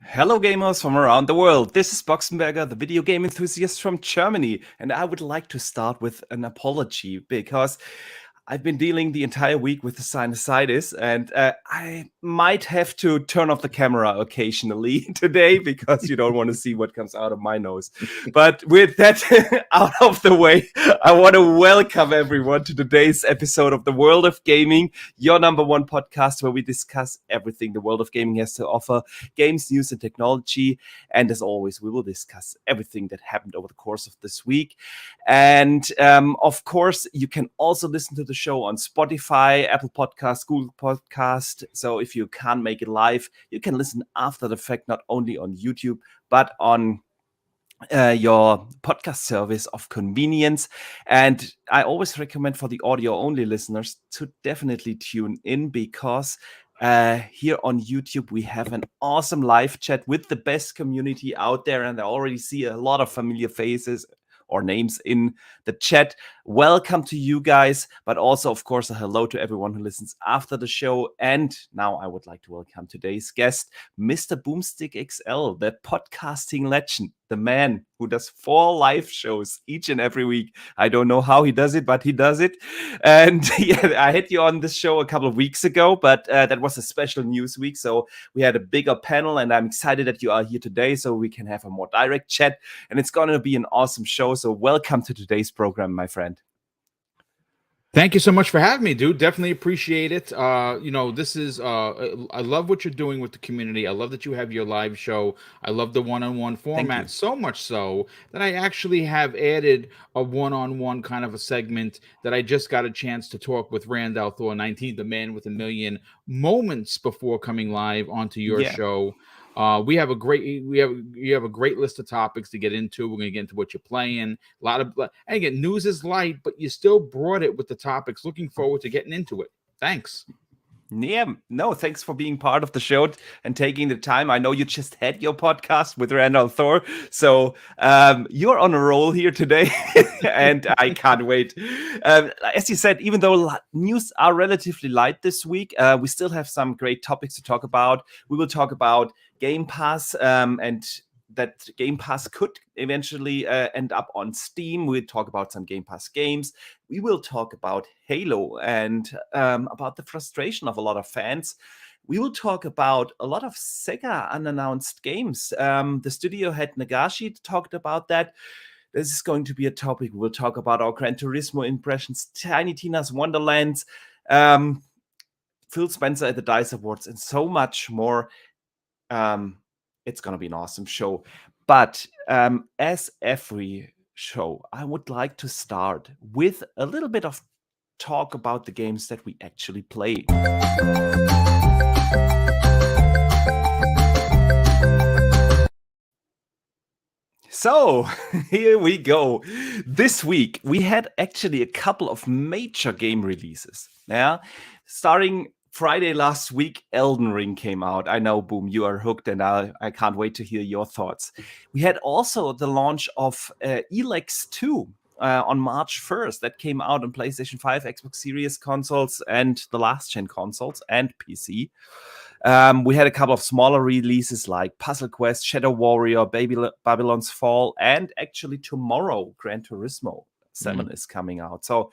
Hello gamers from around the world, this is Boxenberger, the video game enthusiast from Germany, and I would like to start with an apology because I've been dealing the entire week with the sinusitis, and I might have to turn off the camera occasionally today because you don't want to see what comes out of my nose. But with that out of the way, I want to welcome everyone to today's episode of The World of Gaming, your number one podcast where we discuss everything the world of gaming has to offer, games, news, and technology. And as always, we will discuss everything that happened over the course of this week. And of course, you can also listen to the show on Spotify, Apple Podcast, Google Podcast. So if you can't make it live, you can listen after the fact, not only on YouTube, but on your podcast service of convenience. And I always recommend for the audio-only listeners to definitely tune in because here on YouTube, we have an awesome live chat with the best community out there. And I already see a lot of familiar faces or names in the chat. Welcome to you guys, but also, of course, a hello to everyone who listens after the show. And now I would like to welcome today's guest, Mr. Boomstick XL, the podcasting legend, the man who does 4 live shows each and every week. I don't know how he does it, but he does it. And yeah, I had you on this show a couple of weeks ago, but that was a special news week. So we had a bigger panel, and I'm excited that you are here today so we can have a more direct chat. And it's going to be an awesome show. So welcome to today's program, my friend. Thank you so much for having me, dude. Definitely appreciate it. This is I love what you're doing with the community. I love that you have your live show. I love the one-on-one format, so much so that I actually have added a one-on-one kind of a segment that I just got a chance to talk with Randall Thor 19, the man with a million moments before coming live onto your show. You have a great list of topics to get into. We're going to get into what you're playing. And again, news is light, but you still brought it with the topics. Looking forward to getting into it. Thanks. Yeah, no, thanks for being part of the show and taking the time. I know you just had your podcast with Randall Thor, so you're on a roll here today, and I can't wait. As you said, even though news are relatively light this week, we still have some great topics to talk about. We will talk about Gamepass and that Gamepass could eventually end up on Steam. We'll talk about some Gamepass games. We will talk about Halo and about the frustration of a lot of fans. We will talk about a lot of Sega unannounced games. The studio head Nagashi talked about that. This is going to be a topic. We'll talk about our Gran Turismo impressions, Tiny Tina's Wonderlands, Phil Spencer at the DICE Awards, and so much more. It's going to be an awesome show. But as every show, I would like to start with a little bit of talk about the games that we actually play. So here we go. This week, we had actually a couple of major game releases. Yeah, starting Friday last week, Elden Ring came out. I know, Boom, you are hooked, and I can't wait to hear your thoughts. We had also the launch of Elex 2 on March 1st. That came out on PlayStation 5, Xbox Series consoles, and the last-gen consoles, and PC. We had a couple of smaller releases like Puzzle Quest, Shadow Warrior, Babylon's Fall, and actually tomorrow, Gran Turismo 7 is coming out. So,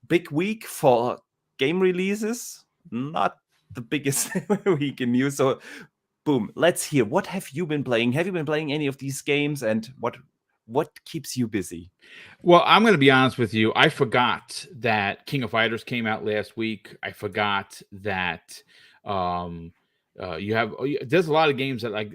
big week for game releases. Not the biggest week in news. So, Boom, let's hear. What have you been playing? Have you been playing any of these games, and what keeps you busy? Well, I'm going to be honest with you. I forgot that King of Fighters came out last week. I forgot that there's a lot of games that I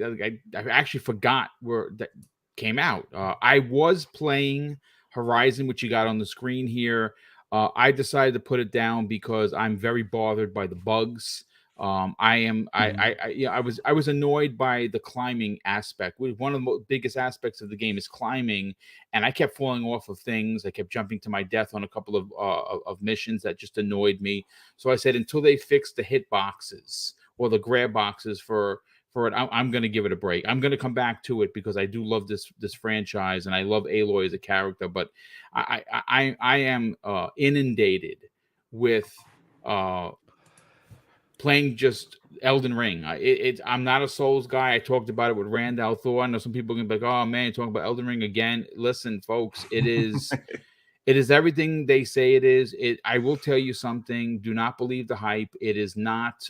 actually forgot that came out. I was playing Horizon, which you got on the screen here. I decided to put it down because I'm very bothered by the bugs. I was annoyed by the climbing aspect. One of the biggest aspects of the game is climbing, and I kept falling off of things. I kept jumping to my death on a couple of missions that just annoyed me. So I said, until they fix the hit boxes or the grab boxes for it, I'm going to give it a break. I'm going to come back to it because I do love this franchise, and I love Aloy as a character. But I am inundated with playing just Elden Ring. I'm not a Souls guy. I talked about it with Randall Thor. I know some people are gonna be like, "Oh man, you're talking about Elden Ring again." Listen, folks, it is everything they say it is. I will tell you something. Do not believe the hype. It is not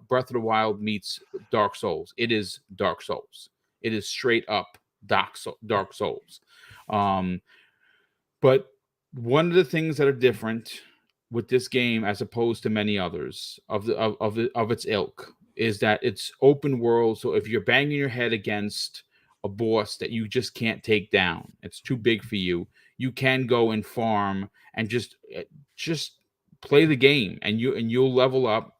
Breath of the Wild meets Dark Souls. It is Dark Souls. It is straight up Dark Souls. But one of the things that are different with this game, as opposed to many others of its ilk, is that it's open world. So if you're banging your head against a boss that you just can't take down, it's too big for you, you can go and farm and just play the game, and you'll level up.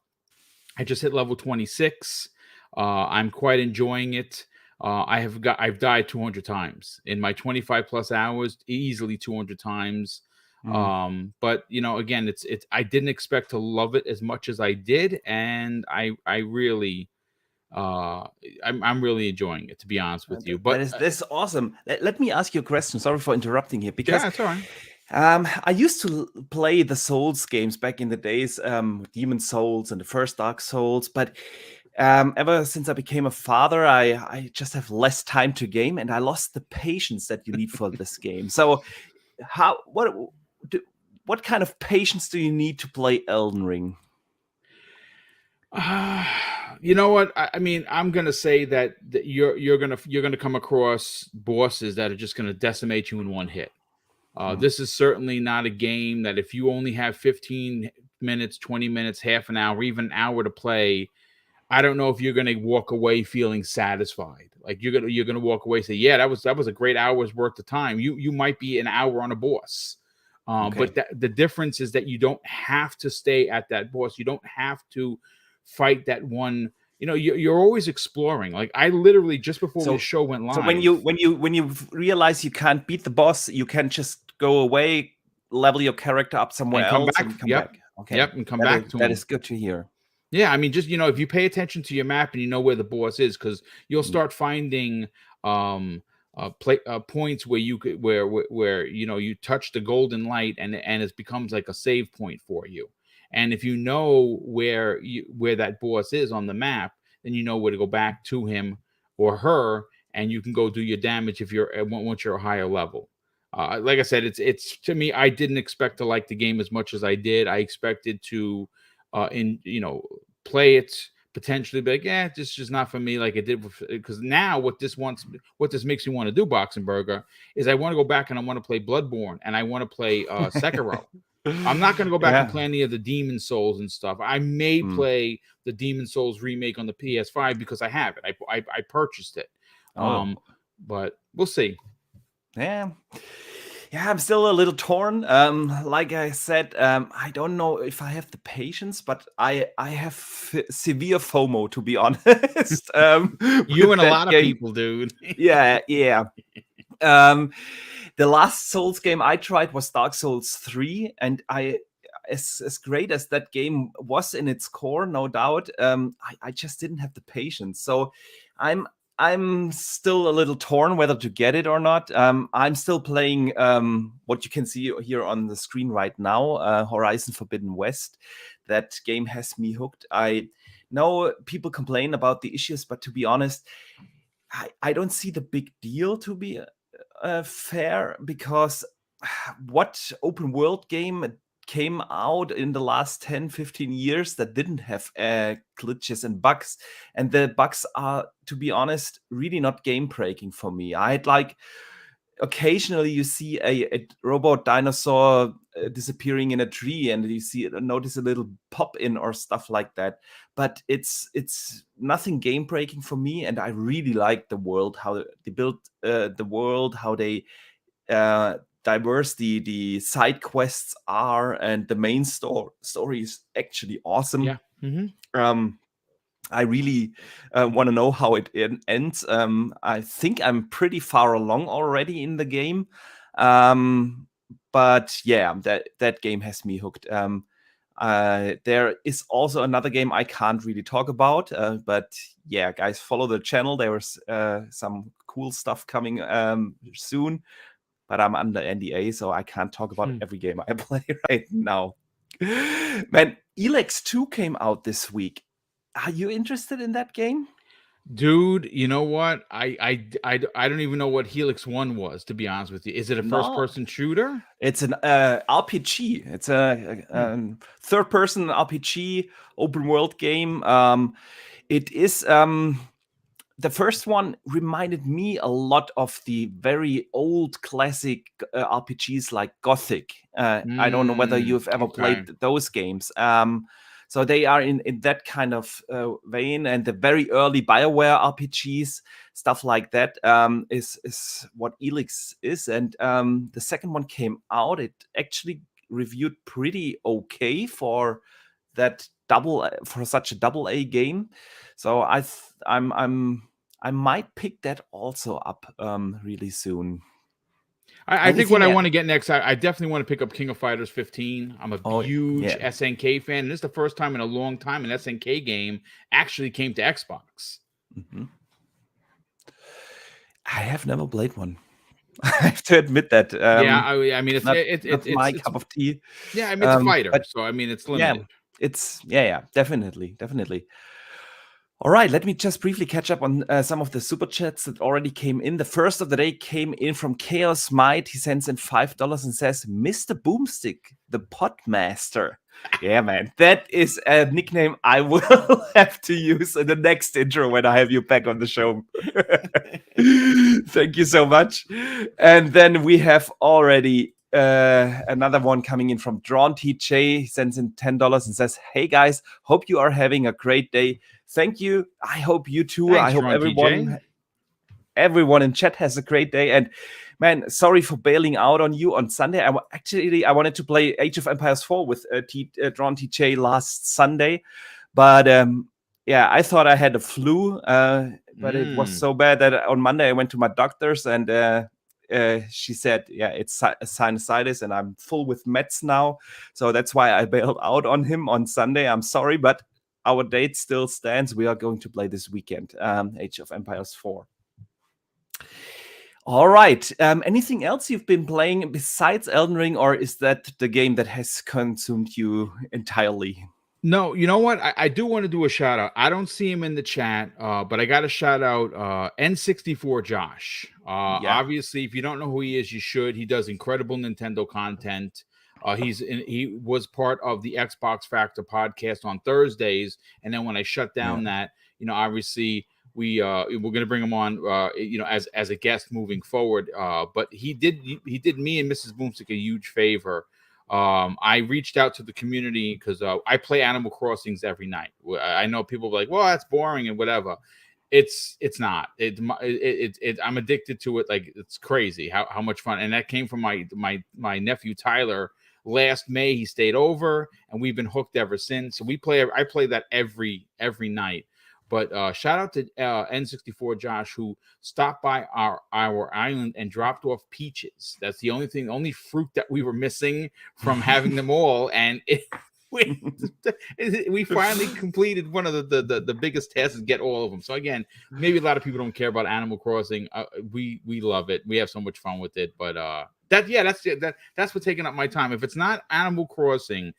I just hit level 26. I'm quite enjoying it. I've died 200 times in my 25 plus hours, easily 200 times. But again, it's I didn't expect to love it as much as I did, and I really I'm really enjoying it, to be honest with you. But that's awesome. Let me ask you a question. Sorry for interrupting here, because yeah, it's all right. I used to play the Souls games back in the days, Demon Souls and the first Dark Souls, but ever since I became a father, I just have less time to game, and I lost the patience that you need for this game. So, what kind of patience do you need to play Elden Ring? You know what? I mean, I'm gonna say that you're gonna come across bosses that are just gonna decimate you in one hit. This is certainly not a game that if you only have 15 minutes, 20 minutes, half an hour, even an hour to play, I don't know if you're going to walk away feeling satisfied. Like you're going to walk away and say, yeah, that was a great hour's worth of time. You might be an hour on a boss. Okay. But the difference is that you don't have to stay at that boss. You don't have to fight that one. You're always exploring. Like I literally just before the show went live. So when you realize you can't beat the boss, you can just go away, level your character up somewhere and come else, back. and come Yep. back. Okay. Yep, and come back to him. That is good to hear. Yeah, I mean, just if you pay attention to your map and you know where the boss is, because you'll start finding points where you could where you touch the golden light and it becomes like a save point for you. And if you know where that boss is on the map, then you know where to go back to him or her, and you can go do your damage once you're a higher level. Like I said, it's to me, I didn't expect to like the game as much as I did. I expected to play it potentially, but yeah, this is just not for me. Like it did, because now what this makes me want to do, Boxenberger, is I want to go back and I want to play Bloodborne and I want to play Sekiro. I'm not going to go back and play any of the Demon Souls and stuff. I may play the Demon Souls remake on the PS5 because I have it. I purchased it. But we'll see. Yeah, I'm still a little torn. Like I said, I don't know if I have the patience, but I have severe FOMO, to be honest. You and a lot of people, dude. Yeah. The last Souls game I tried was Dark Souls 3, and as great as that game was in its core, no doubt, I just didn't have the patience. So I'm still a little torn whether to get it or not. I'm still playing what you can see here on the screen right now, Horizon Forbidden West. That game has me hooked. I know people complain about the issues, but to be honest, I don't see the big deal, to be fair, because what open world game came out in the last 10-15 years that didn't have glitches and bugs, and the bugs are, to be honest, really not game breaking for me. I'd like occasionally you see a robot dinosaur disappearing in a tree, and you notice a little pop in or stuff like that, but it's nothing game breaking for me. And I really like the world, how they built the world, how they diverse the side quests are, and the main story is actually awesome. Yeah. Mm-hmm. I really want to know how it ends. I think I'm pretty far along already in the game. But yeah, that game has me hooked. There is also another game I can't really talk about, but yeah, guys, follow the channel. There was some cool stuff coming soon, but I'm under NDA, so I can't talk about every game I play right now. Man, Elex 2 came out this week. Are you interested in that game? Dude, you know what? I don't even know what Helix 1 was, to be honest with you. Is it a first No, person shooter? it's an RPG. It's a third-person RPG open world game. It is the first one reminded me a lot of the very old classic RPGs like Gothic. I don't know whether you've ever Okay. played those games. So they are in that kind of vein, and the very early BioWare RPGs, stuff like that, is what Helix is. And the second one came out. It actually reviewed pretty okay for that for such a double A game. So I might pick that also up really soon. I think what Anything I else? want to get next, I definitely want to pick up King of Fighters 15. I'm a Oh huge yeah. SNK fan. And this is the first time in a long time an SNK game actually came to Xbox. Mhm. I have never played one. I have to admit that. Yeah, I mean Not it's my it's cup of tea. yeah, I mean it's a fighter, But so I mean it's yeah, limited. yeah, definitely. All right, let me just briefly catch up on some of the super chats that already came in. The first of the day came in from Chaos Might. He sends in $5 and says, "Mr. Boomstick, the Podmaster." Yeah, man, that is a nickname I will have to use in the next intro when I have you back on the show. Thank you so much. And then we have already another one coming in from Drawn TJ. He sends in $10 and says, "Hey guys, hope you are having a great day. Thank you. I hope you too. Thanks, I hope Ron TJ. everyone in chat has a great day. And man, sorry for bailing out on you on Sunday. I wanted to play Age of Empires 4 with Drawn TJ last Sunday, but yeah, I thought I had a flu, but it was so bad that on Monday I went to my doctor's and she said, yeah, it's sinusitis and I'm full with meds now. So that's why I bailed out on him on Sunday. I'm sorry, but our date still stands. We are going to play this weekend, Age of Empires 4. All right. Anything else you've been playing besides Elden Ring, or is that the game that has consumed you entirely? No, you know what? I do want to do a shout out. I don't see him in the chat, but I got to shout out N64 Josh. Yeah. Obviously, if you don't know who he is, you should. He does incredible Nintendo content. He was part of the Xbox Factor podcast on Thursdays, and then when I shut down that, obviously we're going to bring him on, as a guest moving forward. But he did me and Mrs. Boomstick a huge favor. I reached out to the community because I play Animal Crossings every night. I know people are like, well, that's boring and whatever. It's not. I'm addicted to it. Like, it's crazy how much fun. And that came from my nephew Tyler. Last May he stayed over and we've been hooked ever since. So I play that every night. But shout out to N64 Josh, who stopped by our island and dropped off peaches. That's the only fruit that we were missing from having them all. And we finally completed one of the biggest tasks, get all of them. So again, maybe a lot of people don't care about Animal Crossing. We love it. We have so much fun with it. But that's what's taking up my time. If it's not Animal Crossing,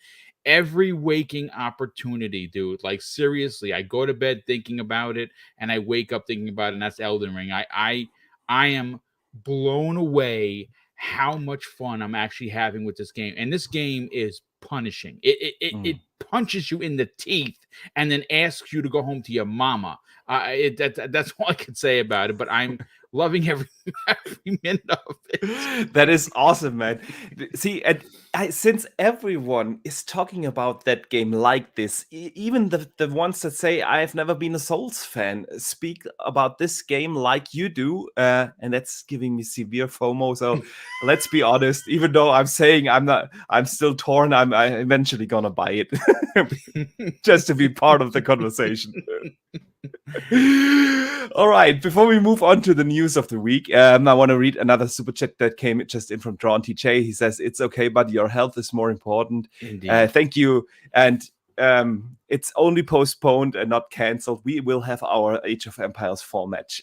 every waking opportunity, dude, like seriously, I go to bed thinking about it and I wake up thinking about it, and that's Elden Ring. I am blown away how much fun I'm actually having with this game. And this game is punishing. It punches you in the teeth and then asks you to go home to your mama. That's all I can say about it, but I'm loving every minute of it. That is awesome, man. See, and since everyone is talking about that game like this, even the ones that say I've never been a Souls fan speak about this game like you do, and that's giving me severe FOMO. So let's be honest. Even though I'm saying I'm still torn. I'm eventually gonna buy it just to be part of the conversation. All right, before we move on to the news of the week, I want to read another super chat that came just in from Drawn TJ. He says, "It's okay, but your health is more important." Thank you. And it's only postponed and not canceled. We will have our Age of Empires 4 match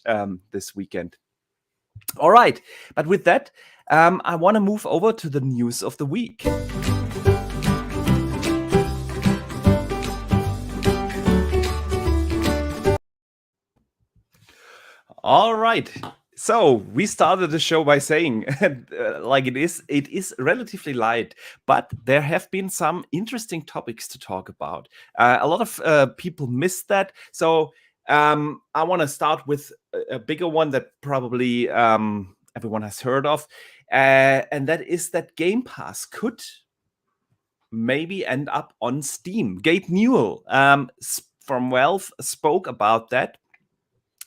this weekend. All right, but with that, I want to move over to the news of the week. All right. So we started the show by saying, like it is relatively light, but there have been some interesting topics to talk about. A lot of people missed that, so I want to start with a bigger one that probably everyone has heard of, and that is that Game Pass could maybe end up on Steam. Gabe Newell from Valve spoke about that.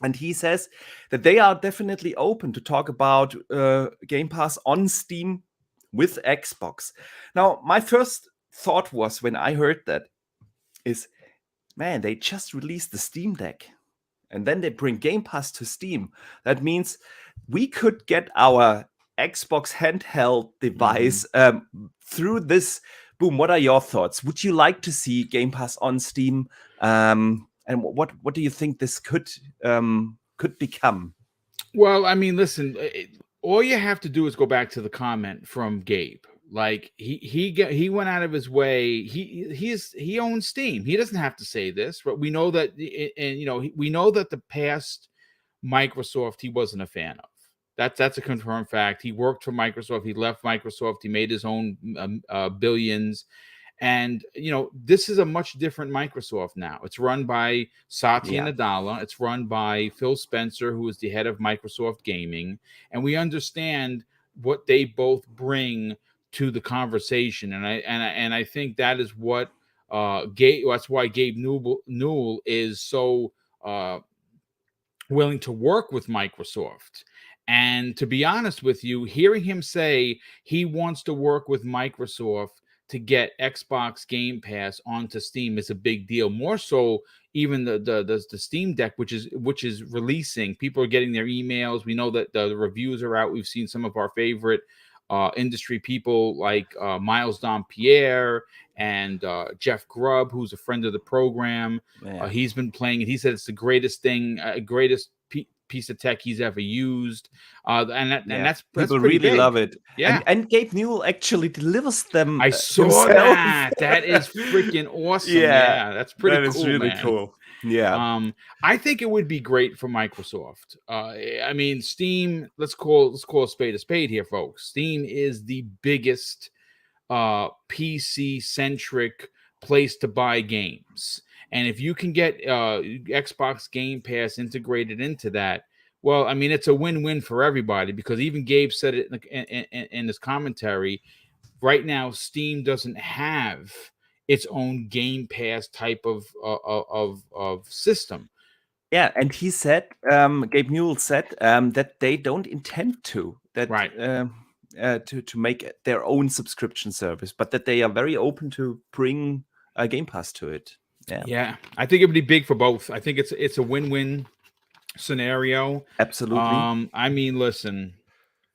And he says that they are definitely open to talk about Game Pass on Steam with Xbox. Now, my first thought was when I heard that is, man, they just released the Steam Deck and then they bring Game Pass to Steam. That means we could get our Xbox handheld device through this. Boom, what are your thoughts? Would you like to see Game Pass on Steam? And what do you think this could become? Well, I mean, listen, all you have to do is go back to the comment from Gabe. Like he went out of his way. He owns Steam. He doesn't have to say this, but we know that, and we know that the past Microsoft he wasn't a fan of. That's a confirmed fact. He worked for Microsoft. He left Microsoft. He made his own billions. And this is a much different Microsoft now. It's run by Satya Nadella. It's run by Phil Spencer, who is the head of Microsoft Gaming. And we understand what they both bring to the conversation. And I think that is what that's why Gabe Newell is so willing to work with Microsoft. And to be honest with you, hearing him say he wants to work with Microsoft to get Xbox Game Pass onto Steam is a big deal. More so, even the Steam Deck, which is releasing. People are getting their emails. We know that the reviews are out. We've seen some of our favorite industry people like Miles Dompierre and Jeff Grubb, who's a friend of the program. He's been playing it. He said it's the greatest thing, greatest piece of tech he's ever used, and that's people really big. love it. Yeah, and Gabe Newell actually delivers them. I saw himself. that is freaking awesome. Yeah, that's pretty cool. That is really cool. Yeah. I think it would be great for Microsoft. I mean, Steam. Let's call a spade here, folks. Steam is the biggest PC centric place to buy games. And if you can get Xbox Game Pass integrated into that, well, I mean, it's a win-win for everybody, because even Gabe said it in his commentary. Right now, Steam doesn't have its own Game Pass type of system. Yeah, and he said, Gabe Newell said that they don't intend to. That right. To make their own subscription service, but that they are very open to bring a Game Pass to it. Yeah, I think it would be big for both. I think it's a win-win scenario. Absolutely. I mean, listen,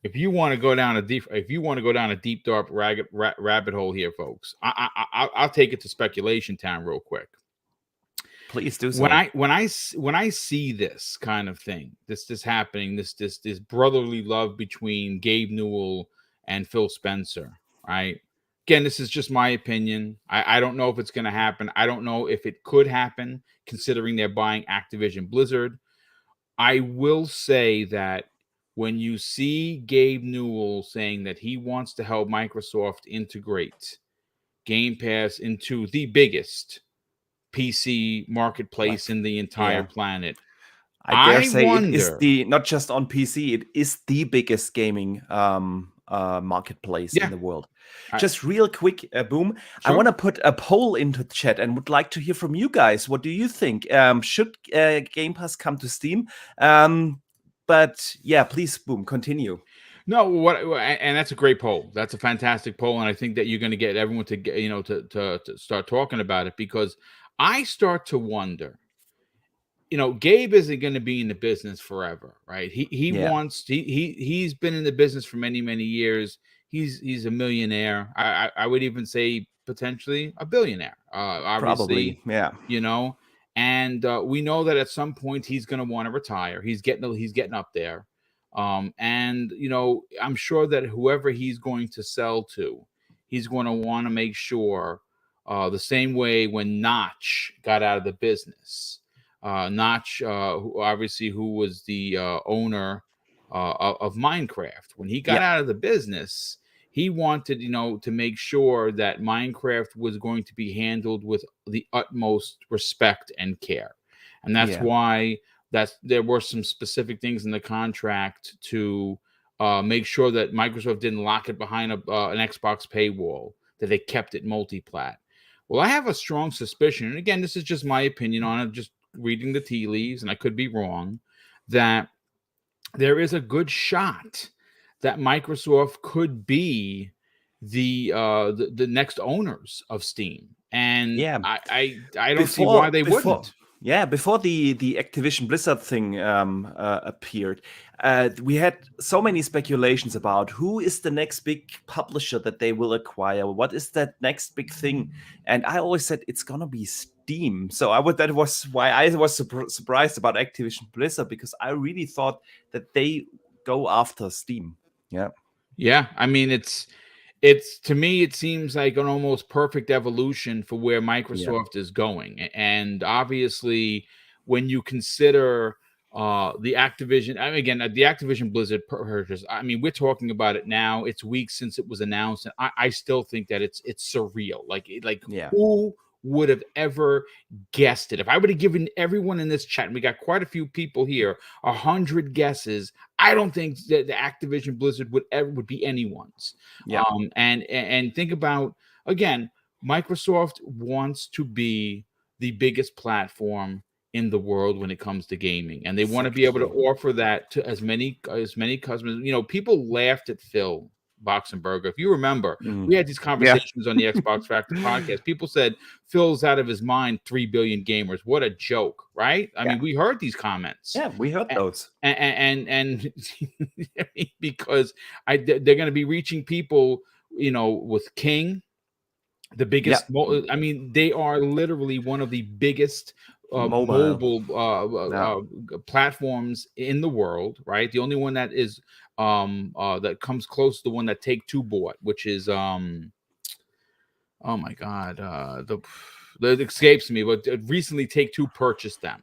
if you want to go down a deep dark rabbit hole here, folks, I'll take it to speculation town real quick. Please do so. When I see this kind of thing, this happening, this brotherly love between Gabe Newell and Phil Spencer, right? Again, this is just my opinion. I don't know if it's going to happen. I don't know if it could happen, considering they're buying Activision Blizzard. I will say that when you see Gabe Newell saying that he wants to help Microsoft integrate Game Pass into the biggest PC marketplace in the entire planet, I dare say it is not just on PC, it is the biggest gaming marketplace in the world. Just real quick, Boom. Sure. I want to put a poll into the chat and would like to hear from you guys. What do you think? Should Game Pass come to Steam? But yeah, please, Boom, continue. No, and that's a great poll. That's a fantastic poll, and I think that you're going to get everyone to get, to start talking about it, because I start to wonder. Gabe isn't going to be in the business forever, right? He's been in the business for many, many years. He's a millionaire. I would even say potentially a billionaire. Obviously, probably, yeah. And we know that at some point he's going to want to retire. He's getting up there. And I'm sure that whoever he's going to sell to, he's going to want to make sure the same way when Notch got out of the business. Notch, who was the owner of Minecraft. When he got Yeah. out of the business, he wanted, to make sure that Minecraft was going to be handled with the utmost respect and care, and that's Yeah. why there were some specific things in the contract to make sure that Microsoft didn't lock it behind an Xbox paywall, that they kept it multi-plat. Well, I have a strong suspicion, and again, this is just my opinion on it, just reading the tea leaves, and I could be wrong, that there is a good shot that Microsoft could be the next owners of Steam, and Yeah. I don't see why they wouldn't. Before the Activision Blizzard thing appeared, we had so many speculations about who is the next big publisher that they will acquire. What is that next big thing? And I always said it's gonna be Steam. So that was why I was surprised about Activision Blizzard, because I really thought that they go after Steam. Yeah. Yeah, I mean, it's to me, it seems like an almost perfect evolution for where Yeah. Microsoft is going. And obviously, when you consider the Activision, I mean, again, the Activision Blizzard purchase, I mean, we're talking about it now. It's weeks since it was announced, and I still think that it's surreal. Like Yeah. who would have ever guessed it? If I would have given everyone in this chat, and we got quite a few people here, 100 guesses, I don't think that the Activision Blizzard would be anyone's. Yeah. And think about, again, Microsoft wants to be the biggest platform in the world when it comes to gaming, and they want to be able to offer that to as many customers. People laughed at Phil Boxenberger. If you remember, we had these conversations on the Xbox Factor podcast. People said Phil's out of his mind, 3 billion gamers. What a joke, right? I mean, we heard these comments. Yeah, we heard those. And because they're going to be reaching people, with King, the biggest. I mean, they are literally one of the biggest mobile platforms in the world, right? The only one that is that comes close to the one that Take-Two bought, which is oh my god, it escapes me, but recently Take-Two purchased them.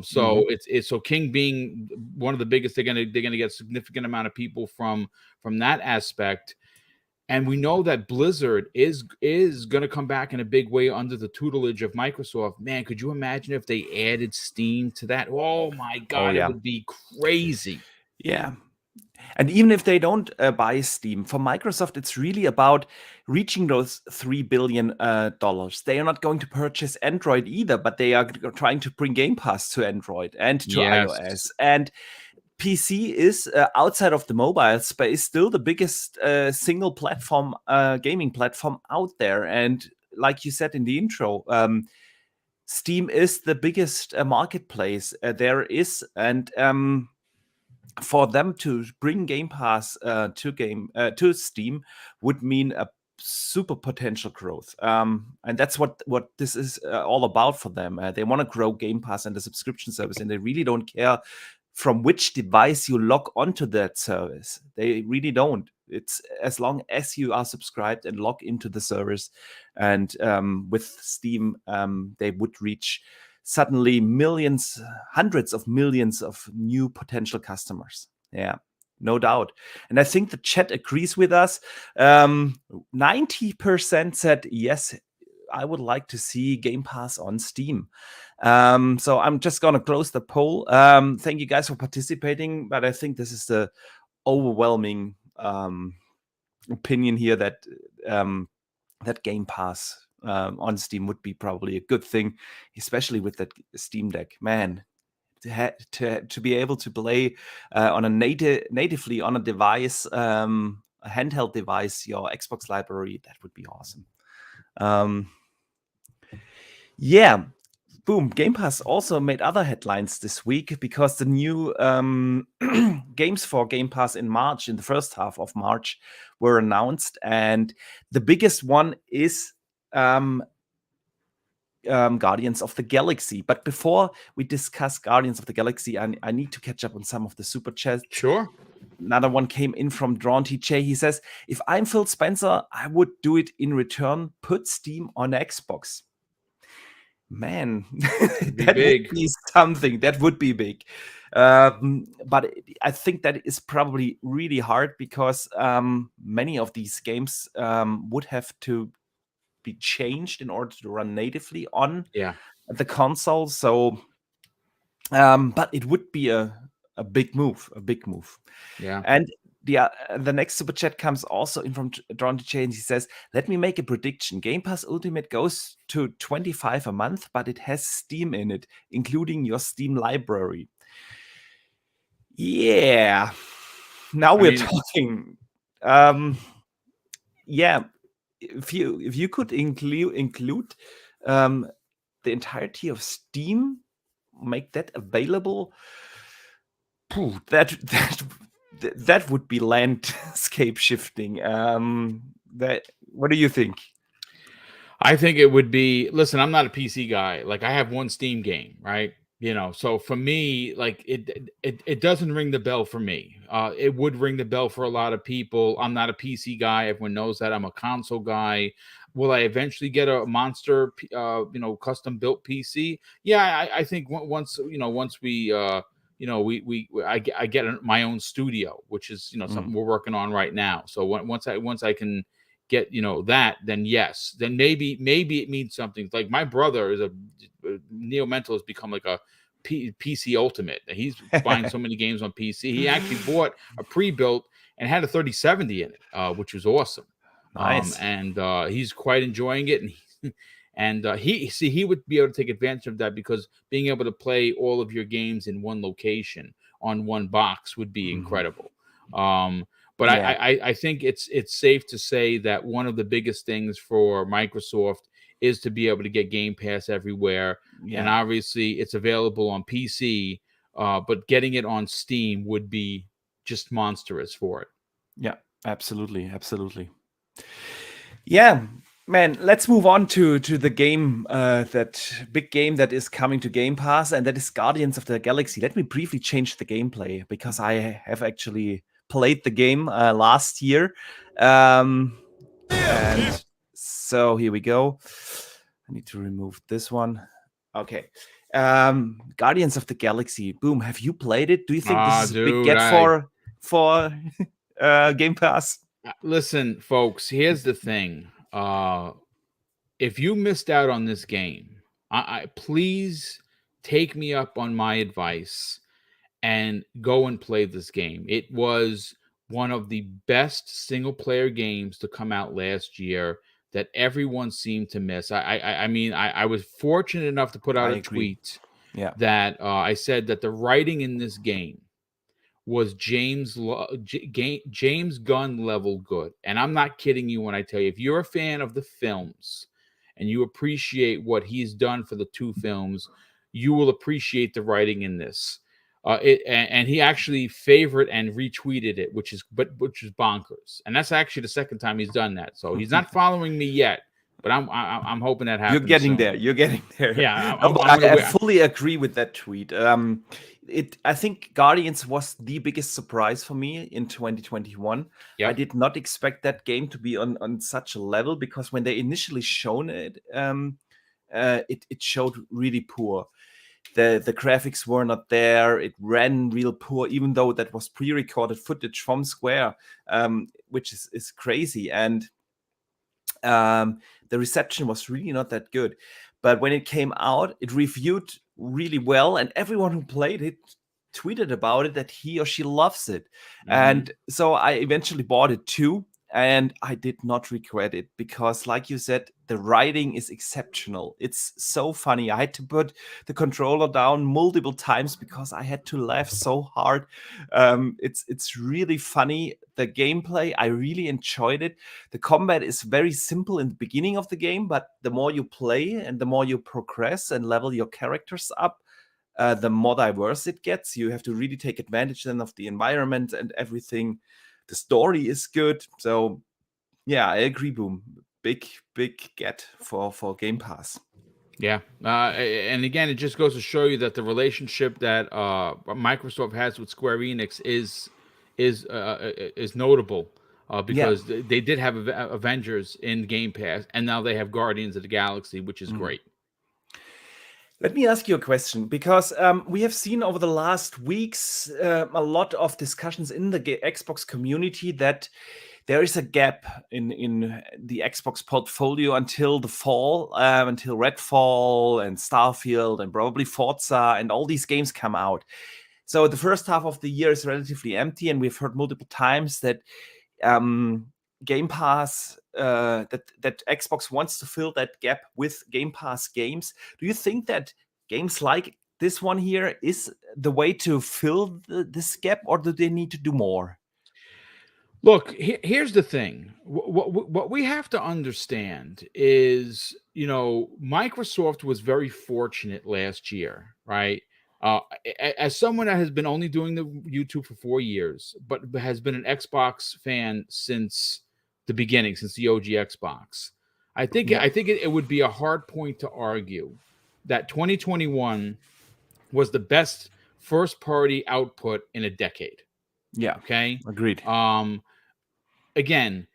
So it's so King being one of the biggest, they're gonna get a significant amount of people from that aspect. And we know that Blizzard is going to come back in a big way under the tutelage of Microsoft. Man, could you imagine if they added Steam to that? Oh my God, It would be crazy. Yeah. And even if they don't buy Steam, for Microsoft, it's really about reaching those $3 billion. They are not going to purchase Android either, but they are trying to bring Game Pass to Android and to iOS. And PC is, outside of the mobile space, still the biggest single platform gaming platform out there. And like you said in the intro, Steam is the biggest marketplace there is. And for them to bring Game Pass to Steam would mean a super potential growth, and that's what this is all about for them. They want to grow Game Pass and the subscription service, and they really don't care from which device you log onto that service. They really don't. It's as long as you are subscribed and log into the service. And with Steam, they would reach suddenly millions, hundreds of millions of new potential customers. Yeah, no doubt. And I think the chat agrees with us. 90% said, yes, I would like to see Game Pass on Steam. So I'm just going to close the poll. Thank you guys for participating, but I think this is the overwhelming opinion here that that Game Pass on Steam would be probably a good thing, especially with that Steam Deck. Man, to be able to play on a natively on a device, a handheld device, your Xbox library, that would be awesome. Yeah. Boom. Game Pass also made other headlines this week because the new games for Game Pass in March, in the first half of March, were announced. And the biggest one is Guardians of the Galaxy. But before we discuss Guardians of the Galaxy, I need to catch up on some of the super chats. Sure. Another one came in from Drawn TJ. He says, if I'm Phil Spencer, I would do it in return. Put Steam on Xbox. Man, It'd be that would big. be something. That would be big. But I think that is probably really hard because many of these games would have to be changed in order to run natively on Yeah, the console. So, but it would be a big move, a big move. yeah. And the next super chat comes also in from John J. And he says, "Let me make a prediction. Game Pass Ultimate goes to 25 a month, but it has Steam in it, including your Steam library." Yeah. Now I we're mean, talking. Yeah, if you could include um, the entirety of Steam, make that available. Phew, that would be landscape shifting. That what do you think? I think it would be, listen, I'm not a PC guy. Like I have one Steam game, right? You know, so for me, like it doesn't ring the bell for me. It would ring the bell for a lot of people. I'm not a PC guy. Everyone knows that. I'm a console guy. Will I eventually get a monster, custom built PC? Yeah, I think once we, I get my own studio, which is Mm. something we're working on right now. So once I can get that, then yes, then maybe it means something. Like my brother is a Neo Mental has become like a PC ultimate. He's buying so many games on PC. He actually bought a pre-built and had a 3070 in it, which was awesome. Nice. And he's quite enjoying it. And he would be able to take advantage of that, because being able to play all of your games in one location on one box would be Mhm. incredible. But Yeah, I think it's safe to say that one of the biggest things for Microsoft is to be able to get Game Pass everywhere, and yeah, obviously it's available on PC. But getting it on Steam would be just monstrous for it. yeah. Absolutely, absolutely. Yeah, man. Let's move on to the game, that big game that is coming to Game Pass, and that is Guardians of the Galaxy. Let me briefly change the gameplay because I have actually played the game last year, um, and so here we go. I need to remove this one. Okay. Guardians of the Galaxy. Boom. Have you played it? Do you think this Ah, is a big dude, get I for Game Pass? listen, folks. Here's the thing. If you missed out on this game, I please take me up on my advice and go and play this game. It was one of the best single player games to come out last year that everyone seemed to miss. I was fortunate enough to put I out a agree. tweet Yeah. that I said that the writing in this game was James Gunn level good. And I'm not kidding you when I tell you, if you're a fan of the films and you appreciate what he's done for the two films, you will appreciate the writing in this. And he actually favored and retweeted it, which is bonkers. And that's actually the second time he's done that. So he's not following me yet, but I'm hoping that You're happens getting there. soon. You're getting there. Yeah, No, I'm, but I'm gonna I wait. fully agree with that tweet. I think Guardians was the biggest surprise for me in 2021. I Yep. did not expect that game to be on such a level because when they initially shown it, it showed really poor. The graphics were not there. It ran real poor, even though that was pre-recorded footage from Square, which is crazy. And the reception was really not that good. But when it came out, it reviewed really well, and everyone who played it tweeted about it that he or she loves it. Hmm. And so I eventually bought it too, and I did not regret it because, like you said, the writing is exceptional. It's so funny. I had to put the controller down multiple times because I had to laugh so hard. It's really funny. The gameplay, I really enjoyed it. The combat is very simple in the beginning of the game, but the more you play and the more you progress and level your characters up, the more diverse it gets. You have to really take advantage then of the environment and everything. The story is good. So yeah, I agree, Boom. Big get for Game Pass. Yeah, and again, it just goes to show you that the relationship that Microsoft has with Square Enix is notable, Yeah. because they did have Avengers in Game Pass, and now they have Guardians of the Galaxy, which is Mhm. great. Let me ask you a question, because we have seen over the last weeks a lot of discussions in the Xbox community that there is a gap in the Xbox portfolio until the fall, until Redfall and Starfield and probably Forza and all these games come out. So the first half of the year is relatively empty, and we've heard multiple times that Game Pass, that Xbox wants to fill that gap with Game Pass games. Do you think that games like this one here is the way to fill this gap, or do they need to do more? Look, here's the thing. What we have to understand is, Microsoft was very fortunate last year, right? As someone that has been only doing the YouTube for 4 years, but has been an Xbox fan since the beginning, since the OG Xbox, I think it would be a hard point to argue that 2021 was the best first party output in a decade. Yeah. Okay. Agreed. Again,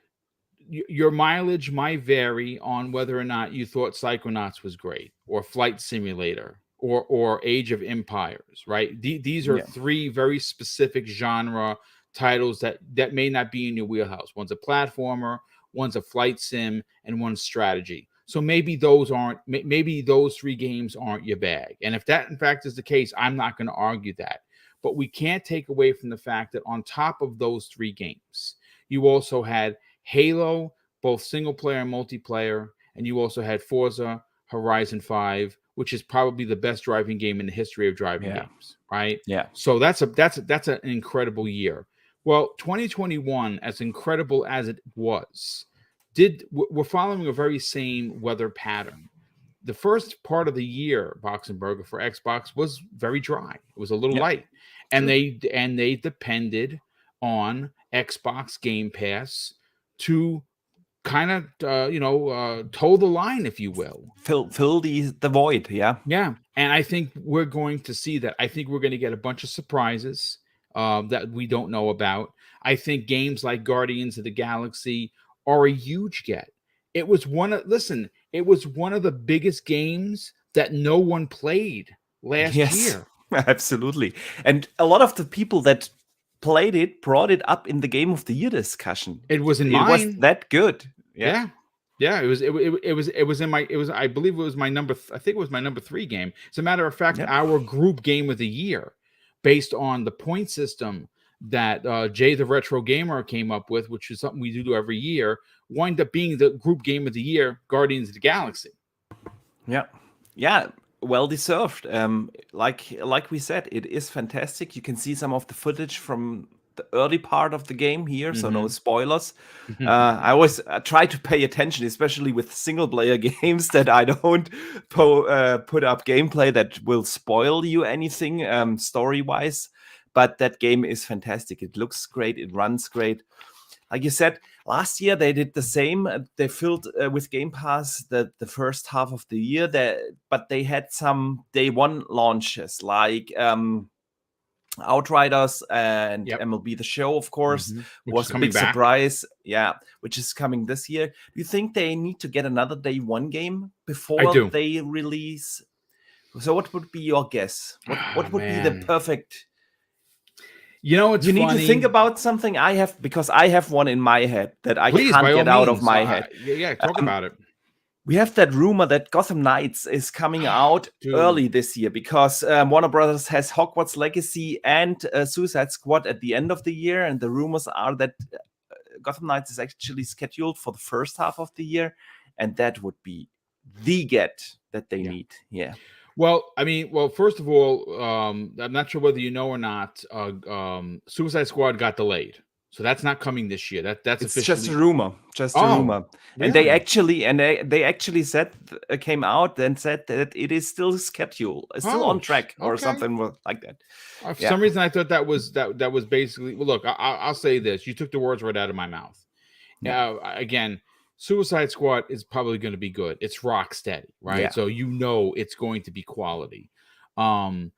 your mileage might vary on whether or not you thought Psychonauts was great, or Flight Simulator, or Age of Empires, right? These are three very specific genre titles that may not be in your wheelhouse. One's a platformer, one's a flight sim, and one's strategy. So maybe those three games aren't your bag. And if that in fact is the case, I'm not going to argue that. But we can't take away from the fact that on top of those three games, you also had Halo, both single player and multiplayer, and you also had Forza Horizon 5, which is probably the best driving game in the history of driving games, right? Yeah. So that's an incredible year. Well, 2021, as incredible as it was, we're following a very same weather pattern. The first part of the year, Boxenberger, for Xbox was very dry. It was a little light, and they depended on Xbox Game Pass to kind of toe the line, if you will, fill the void. And I think we're going to see that. I think we're going to get a bunch of surprises that we don't know about. I think games like Guardians of the Galaxy are a huge get. It was one of the biggest games that no one played last year. Absolutely. And a lot of the people that played it brought it up in the Game of the Year discussion. It was in mine. It was that good. Yeah. It was in my. It was. I believe it was my number. I think it was my number 3 game. As a matter of fact, our group game of the year, based on the point system that Jay the Retro Gamer came up with, which is something we do every year, wind up being the group game of the year, Guardians of the Galaxy. Yeah. Well deserved. Like we said, it is fantastic. You can see some of the footage from the early part of the game here, so no spoilers. I always try to pay attention, especially with single player games, that I don't put up gameplay that will spoil you anything story wise. But that game is fantastic. It looks great. It runs great. Like you said, last year they did the same. They filled with Game Pass the first half of the year, but they had some day one launches like Outriders and MLB The Show, of course, was a big surprise. Yeah, which is coming this year. Do you think they need to get another day one game before they release? So what would be your guess? What would be the perfect... it's you need to think about something. I have one in my head that I can't get out of my head. Talk about it. We have that rumor that Gotham Knights is coming out early this year because Warner Brothers has Hogwarts Legacy and Suicide Squad at the end of the year, and the rumors are that Gotham Knights is actually scheduled for the first half of the year, and that would be the get that they need. Yeah. Well, first of all, I'm not sure whether you know or not, Suicide Squad got delayed. So that's not coming this year. That's it's officially... just a rumor. A rumor. Really? And they actually said, came out and said that it is still scheduled, still on track, or something like that. For some reason, I thought that was basically... Well, look, I'll say this. You took the words right out of my mouth. Again, Suicide Squad is probably going to be good. It's rock steady, right? Yeah. So it's going to be quality. But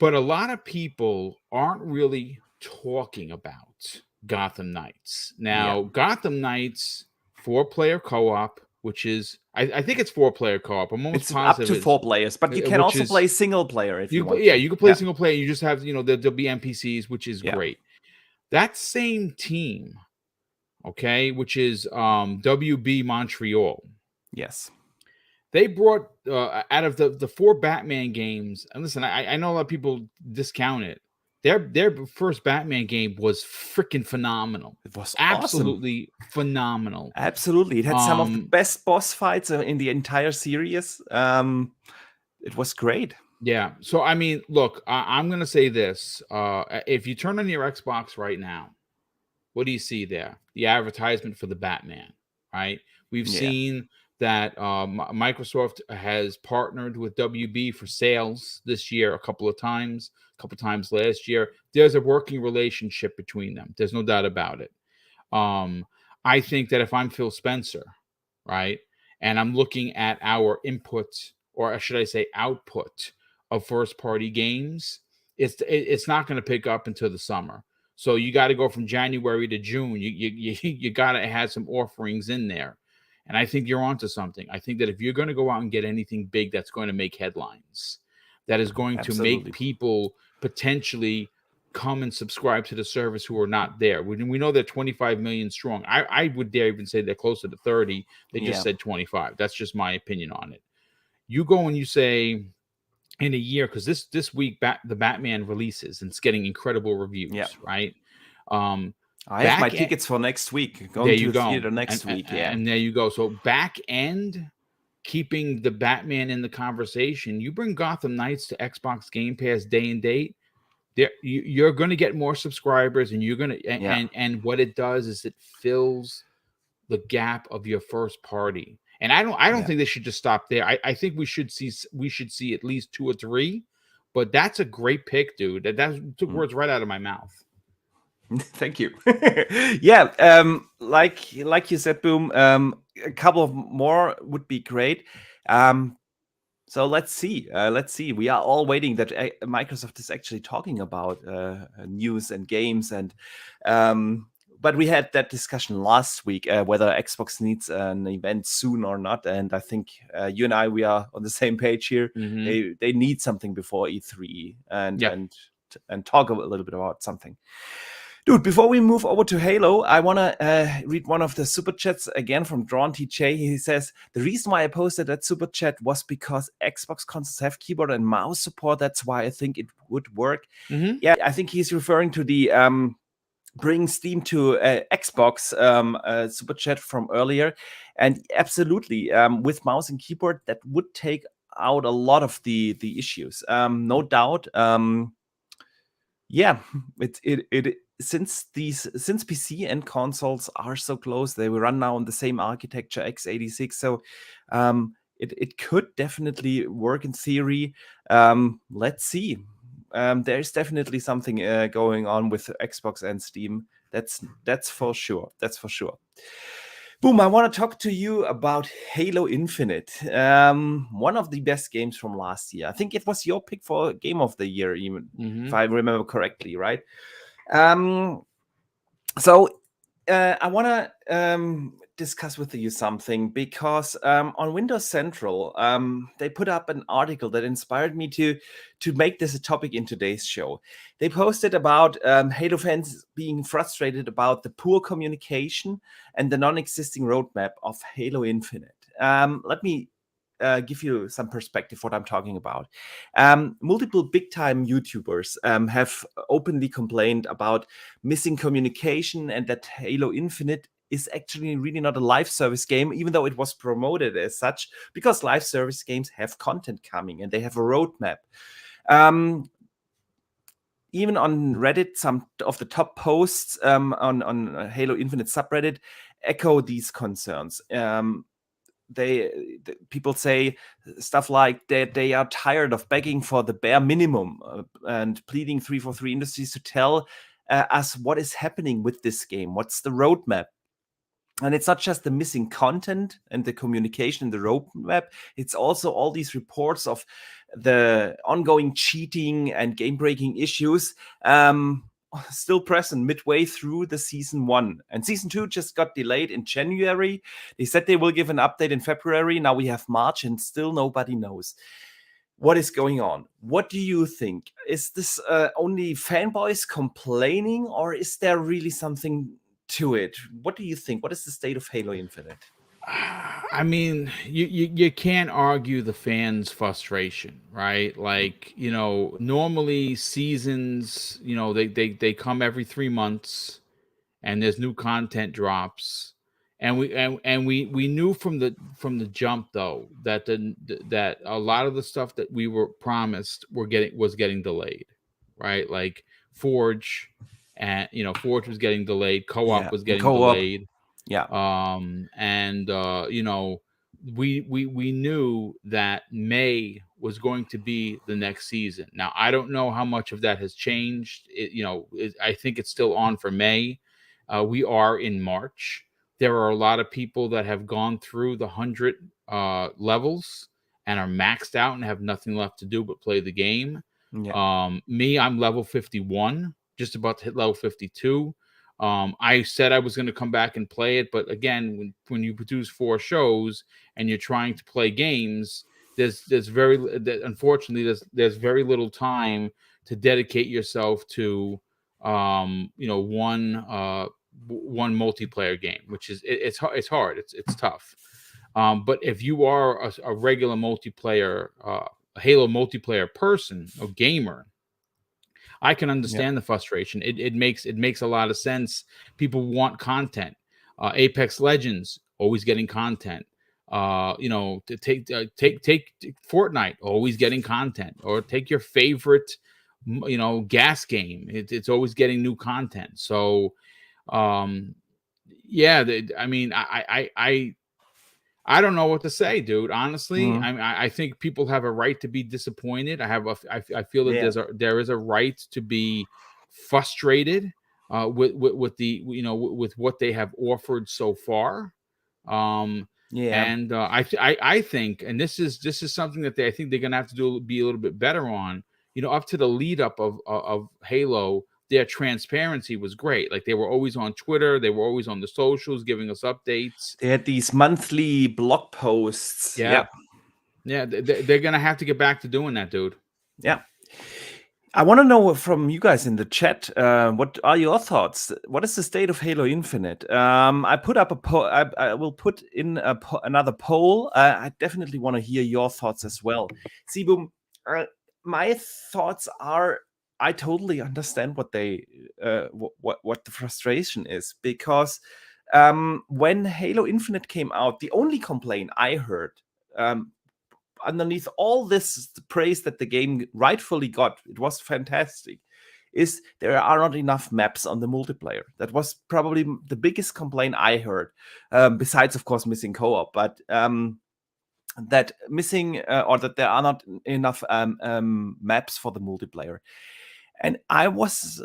a lot of people aren't really talking about Gotham Knights. Now, Gotham Knights 4-player co-op which is I think it's 4-player co-op. I'm almost It's up positive to 4 players, but you can which also is play single player if you want yeah, to. you can play single player. You just have there'll be NPCs, which is Yeah. great. That same team, okay, which is WB Montreal. Yes. They brought out of the 4 Batman games, and listen, I know a lot of people discount it. Their first Batman game was freaking phenomenal. It was Absolutely phenomenal. Absolutely. It had some of the best boss fights in the entire series. It was great. Yeah. So, I mean, look, I'm going to say this. If you turn on your Xbox right now, what do you see there? The advertisement for the Batman, right? We've seen that Microsoft has partnered with WB for sales this year a couple of times last year. There's a working relationship between them. There's no doubt about it. I think that if I'm Phil Spencer, right, and I'm looking at our input, or should I say output of first-party games, it's not going to pick up until the summer. So you got to go from January to June. You got to have some offerings in there. And I think you're onto something. I think that if you're going to go out and get anything big that's going to make headlines, that is going to make people potentially come and subscribe to the service who are not there. We know they're 25 million strong. I would dare even say they're closer to 30. They just said 25. That's just my opinion on it. You go and you say in a year, because this week the Batman releases and it's getting incredible reviews, right? I have my tickets for next week. Going to the theater next week. And there you go. So back end, keeping the Batman in the conversation. You bring Gotham Knights to Xbox Game Pass day and date. You're going to get more subscribers, and you're going to and what it does is it fills the gap of your first party. And I don't think they should just stop there. I think we should see at least 2 or 3. But that's a great pick, dude. That took words right out of my mouth. Thank you. Like you said, Boom. A couple of more would be great. So let's see. We are all waiting that Microsoft is actually talking about news and games, and but we had that discussion last week whether Xbox needs an event soon or not. And I think you and I, we are on the same page here. Mm-hmm. They need something before E3 and talk a little bit about something. Dude, before we move over to Halo, I want to read one of the super chats again from Drawn TJ. He says, the reason why I posted that super chat was because Xbox consoles have keyboard and mouse support. That's why I think it would work. Mm-hmm. Yeah, I think he's referring to the bring Steam to Xbox super chat from earlier. And absolutely, with mouse and keyboard, that would take out a lot of the issues. No doubt. Since PC and consoles are so close, they will run now on the same architecture, x86. So it could definitely work in theory. Let's see. There's definitely something going on with Xbox and Steam. That's for sure. Boom, I want to talk to you about Halo Infinite. One of the best games from last year. I think it was your pick for Game of the Year, even if I remember correctly, right? So I want to discuss with you something, because on Windows Central, they put up an article that inspired me to make this a topic in today's show. They posted about Halo fans being frustrated about the poor communication and the non-existing roadmap of Halo Infinite. Let me give you some perspective what I'm talking about. Multiple big-time YouTubers have openly complained about missing communication, and that Halo Infinite is actually really not a live service game, even though it was promoted as such, because live service games have content coming and they have a roadmap. Even on Reddit, some of the top posts on Halo Infinite subreddit echo these concerns. People say stuff like that they are tired of begging for the bare minimum and pleading 343 Industries to tell us what is happening with this game, what's the roadmap. And it's not just the missing content and the communication in the roadmap, it's also all these reports of the ongoing cheating and game-breaking issues on still present midway through the season 1. And season 2 just got delayed in January. They said they will give an update in February. Now we have March and still nobody knows what is going on. What do you think? Is this only fanboys complaining, or is there really something to it? What do you think? What is the state of Halo Infinite? I mean, you can't argue the fans' frustration, right? Like, normally seasons, they come every 3 months, and there's new content drops, and we knew from the jump though that that a lot of the stuff that we were promised was getting delayed, right? Like Forge, and Forge was getting delayed, co-op was getting delayed. Yeah. And we knew that May was going to be the next season. Now, I don't know how much of that has changed. I think it's still on for May. We are in March. There are a lot of people that have gone through the 100 levels and are maxed out and have nothing left to do but play the game. Yeah. Me, I'm level 51, just about to hit level 52. I said I was going to come back and play it, but again, when you produce 4 shows and you're trying to play games, unfortunately there's very little time to dedicate yourself to one multiplayer game, which is it's hard, it's tough. But if you are a regular multiplayer, a Halo multiplayer person or gamer, I can understand the frustration. It makes a lot of sense. People want content. Apex Legends always getting content. To take Fortnite, always getting content. Or take your favorite, gas game. It's always getting new content. So, yeah. I mean, I don't know what to say, dude. Honestly, I think people have a right to be disappointed. I feel that there is a right to be frustrated with what they have offered so far. And I think, and this is something that I think they're gonna have to be a little bit better on. Up to the lead up of Halo, their transparency was great. Like, they were always on Twitter, they were always on the socials giving us updates. They had these monthly blog posts. Yeah, they're gonna have to get back to doing that, dude. Yeah. I want to know from you guys in the chat, what are your thoughts? What is the state of Halo Infinite? I put up a poll. I will put in another poll. I definitely want to hear your thoughts as well. See, Boom, my thoughts are, I totally understand what what the frustration is, because when Halo Infinite came out, the only complaint I heard, underneath all this praise that the game rightfully got, it was fantastic, is there are not enough maps on the multiplayer. That was probably the biggest complaint I heard, besides, of course, missing co-op, but that missing or that there are not enough maps for the multiplayer. And I was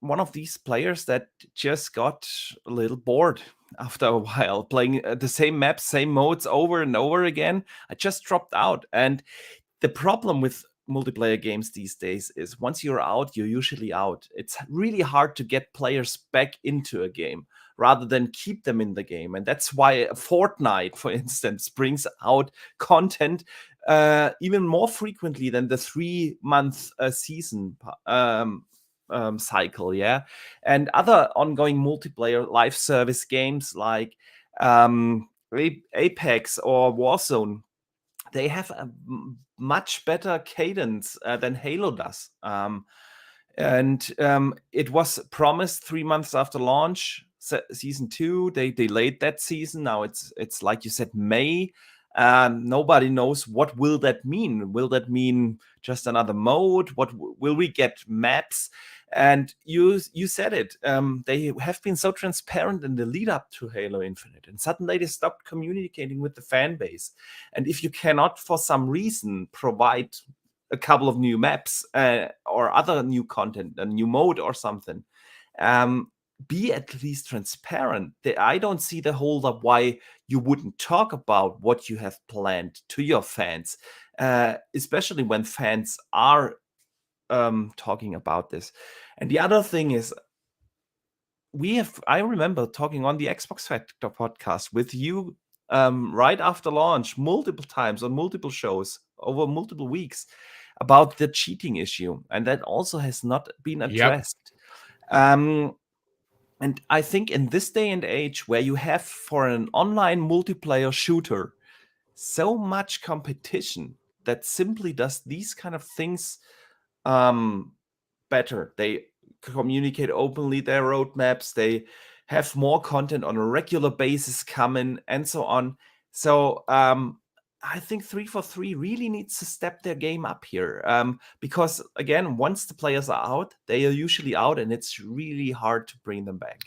one of these players that just got a little bored after a while playing the same maps, same modes over and over again. I just dropped out. And the problem with multiplayer games these days is once you're out, you're usually out. It's really hard to get players back into a game rather than keep them in the game. And that's why Fortnite, for instance, brings out content even more frequently than the 3-month season cycle, yeah. And other ongoing multiplayer live service games like Apex or Warzone, they have a much better cadence than Halo does. And it was promised 3 months after launch, season 2. They delayed that season. Now it's like you said, May. Nobody knows what will that mean. Will that mean just another mode? What will we get? Maps? And you said it. They have been so transparent in the lead up to Halo Infinite, and suddenly they stopped communicating with the fan base. And if you cannot, for some reason, provide a couple of new maps or other new content, a new mode or something, be at least transparent. I don't see the hold up why you wouldn't talk about what you have planned to your fans, especially when fans are talking about this. And the other thing is, I remember talking on the Xbox Factor podcast with you right after launch multiple times on multiple shows over multiple weeks about the cheating issue, and that also has not been addressed. And I think in this day and age, where you have for an online multiplayer shooter so much competition that simply does these kind of things better. They communicate openly their roadmaps. They have more content on a regular basis coming, and so on. So I think 343 really needs to step their game up here, because again, once the players are out, they are usually out, and it's really hard to bring them back.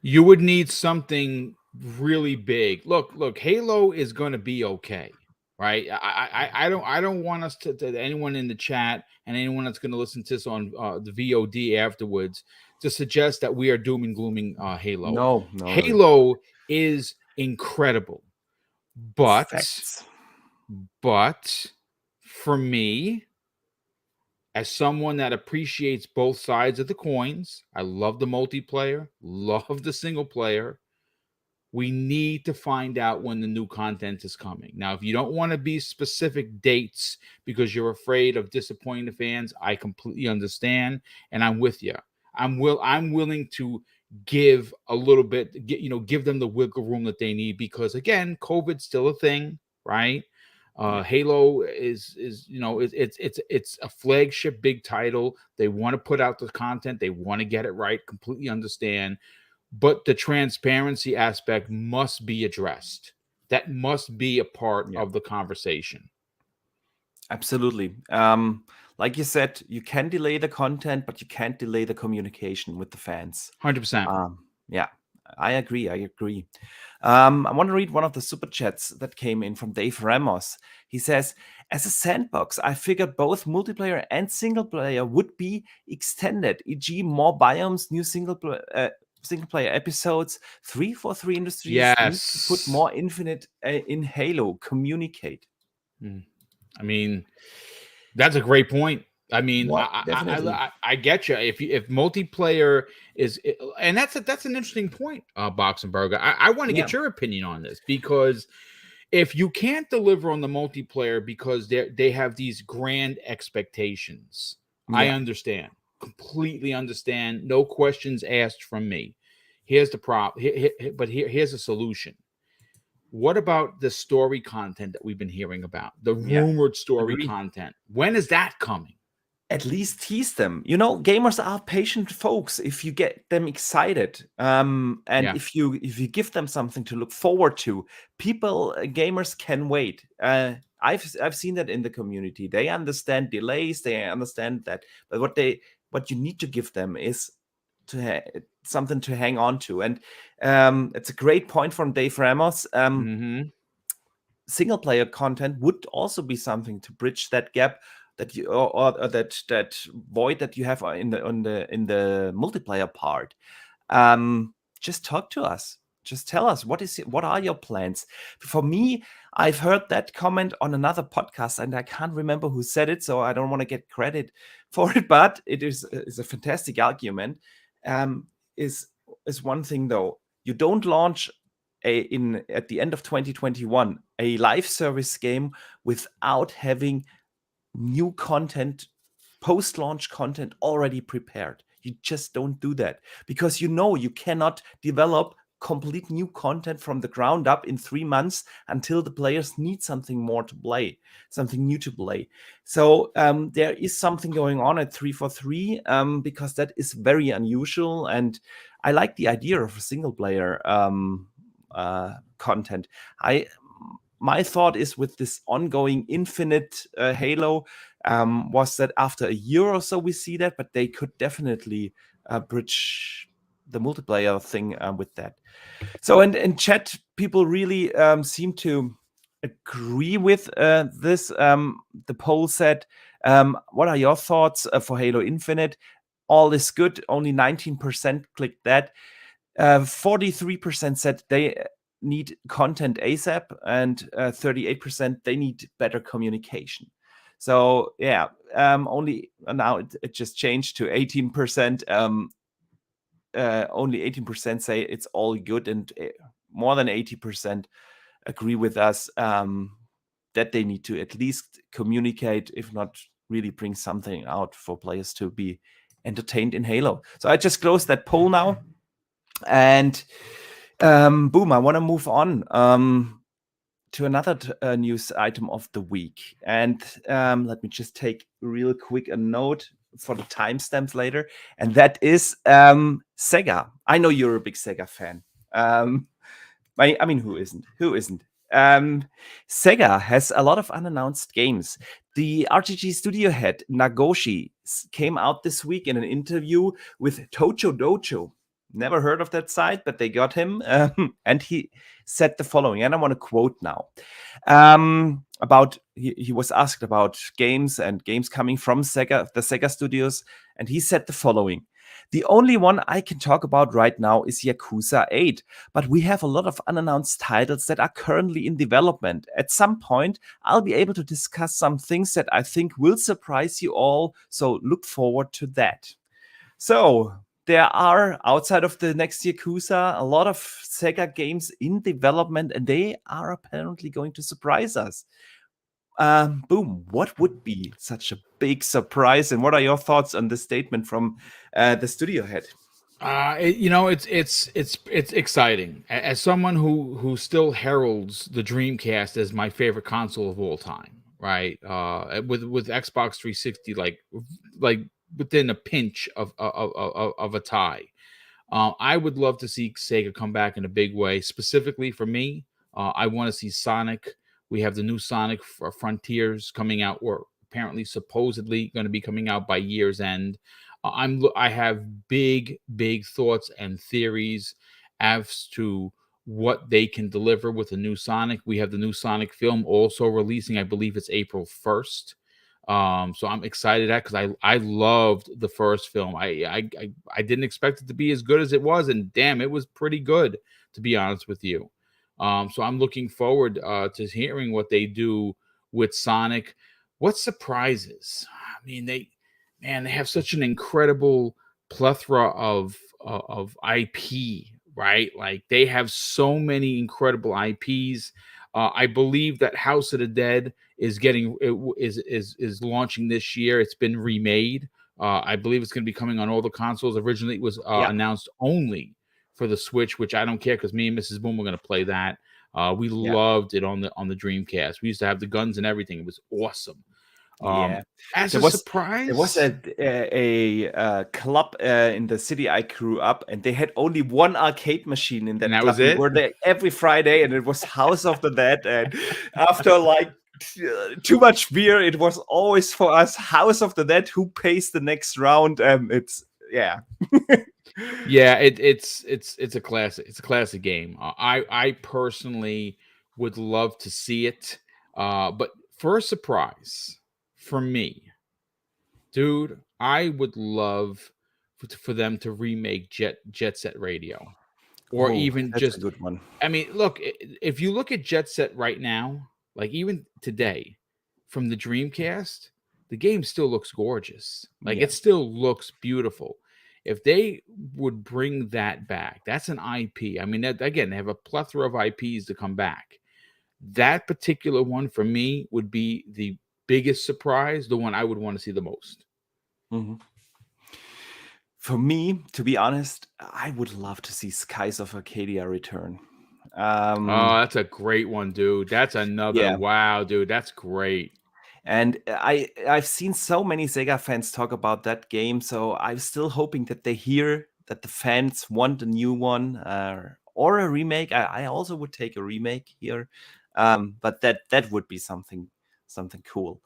You would need something really big. Look, Halo is going to be okay, right? I don't want us to anyone in the chat and anyone that's going to listen to this on the VOD afterwards to suggest that we are doom and glooming Halo. No. Halo is incredible, but Facts. for me, as someone that appreciates both sides of the coins, I love the multiplayer, love the single player. We need to find out when the new content is coming. Now, if you don't want to be specific dates because you're afraid of disappointing the fans, I completely understand, and I'm with you. I'm willing to give a little bit, give them the wiggle room that they need, because again, COVID's still a thing, right? Halo is it's a flagship big title. They want to put out the content. They want to get it right. Completely understand. But the transparency aspect must be addressed. That must be a part of the conversation. Absolutely. Like you said, you can delay the content, but you can't delay the communication with the fans. 100%. Yeah, I agree. I want to read one of the super chats that came in from Dave Ramos. He says, as a sandbox, I figured both multiplayer and single player would be extended, e.g. more biomes, new single player episodes. 343 Industries needs to put more Infinite in Halo. Communicate. I mean, that's a great point. I mean, Definitely. I get you. If multiplayer is, and that's an interesting point, Boxenberger. I want to get your opinion on this, because if you can't deliver on the multiplayer because they have these grand expectations, I understand, completely understand, no questions asked from me. Here's the problem, but here's a solution. What about the story content that we've been hearing about? The rumored story content. When is that coming? At least tease them. Gamers are patient folks. If you get them excited, and if you give them something to look forward to, gamers can wait. I've seen that in the community. They understand delays. They understand that, but what you need to give them is something to hang on to. And it's a great point from Dave Ramos. Single player content would also be something to bridge that gap that you or that void that you have in the multiplayer part. Just talk to us. Just tell us what are your plans. For me, I've heard that comment on another podcast, and I can't remember who said it, so I don't want to get credit for it. But it is a fantastic argument. Is one thing though. You don't launch at the end of 2021 a live service game without having new content, post-launch content already prepared. You just don't do that, because you cannot develop complete new content from the ground up in 3 months until the players need something more to play, something new to play. So there is something going on at 343, because that is very unusual, and I like the idea of a single player content. My thought is, with this ongoing Infinite Halo, was that after a year or so we see that, but they could definitely bridge the multiplayer thing with that. So in chat, people really seem to agree with this. The poll said, what are your thoughts for Halo Infinite? All is good. Only 19% clicked that. 43% said they need content ASAP, and 38% they need better communication. So yeah, only now it just changed to 18%. Only 18% say it's all good, and more than 80% agree with us that they need to at least communicate, if not really bring something out for players to be entertained in Halo. So I just closed that poll now, and boom, I want to move on to another news item of the week. And let me just take real quick a note for the timestamps later, and that is Sega. I know you're a big Sega fan. I mean, who isn't? Who isn't? Sega has a lot of unannounced games. The RTG studio head Nagoshi came out this week in an interview with Tocho Dojo. Never heard of that site, but they got him, and he said the following, and I want to quote now. About he was asked about games and games coming from Sega, the Sega studios, and he said the following: "The only one I can talk about right now is Yakuza 8, but we have a lot of unannounced titles that are currently in development. At some point, I'll be able to discuss some things that I think will surprise you all, so look forward to that." So, there are, outside of the next Yakuza, a lot of Sega games in development, and they are apparently going to surprise us. Boom, what would be such a big surprise, and what are your thoughts on this statement from the studio head? It's exciting. As someone who still heralds the Dreamcast as my favorite console of all time, right? With Xbox 360, like within a pinch of a tie. I would love to see Sega come back in a big way. Specifically for me, I want to see Sonic. We have the new Sonic Frontiers coming out, or apparently supposedly going to be coming out by year's end. I have big thoughts and theories as to what they can deliver with the new Sonic. We have the new Sonic film also releasing. I believe it's April 1st. So I'm excited at, because I loved the first film. I didn't expect it to be as good as it was, and damn, it was pretty good, to be honest with you. So I'm looking forward to hearing what they do with Sonic. What surprises? I mean, they have such an incredible plethora of IP, right? Like, they have so many incredible IPs. I believe that House of the Dead is launching this year. It's been remade. I believe it's going to be coming on all the consoles. Originally, it was announced only for the Switch, which I don't care, because me and Mrs. Boom were going to play that. We loved it on the Dreamcast. We used to have the guns and everything. It was awesome. As a surprise, there was a club in the city I grew up, and they had only one arcade machine in that club. Was it? We were there every Friday, and it was House of the Dead. And after like too much beer, it was always for us House of the Dead. Who pays the next round? It's it's a classic. It's a classic game. I personally would love to see it, but for a surprise. For me, dude, I would love for them to remake Jet Set Radio, or even that's just a good one. I mean, look, if you look at Jet Set right now, like even today, from the Dreamcast, the game still looks gorgeous. Like, it still looks beautiful. If they would bring that back, that's an IP. I mean, again, they have a plethora of IPs to come back. That particular one for me would be the biggest surprise, the one I would want to see the most. Mm-hmm. For me, to be honest, I would love to see Skies of Arcadia return. That's a great one, dude. That's another wow, dude. That's great. And I've seen so many Sega fans talk about that game, so I'm still hoping that they hear that the fans want a new one or a remake. I also would take a remake here, but that would be something cool.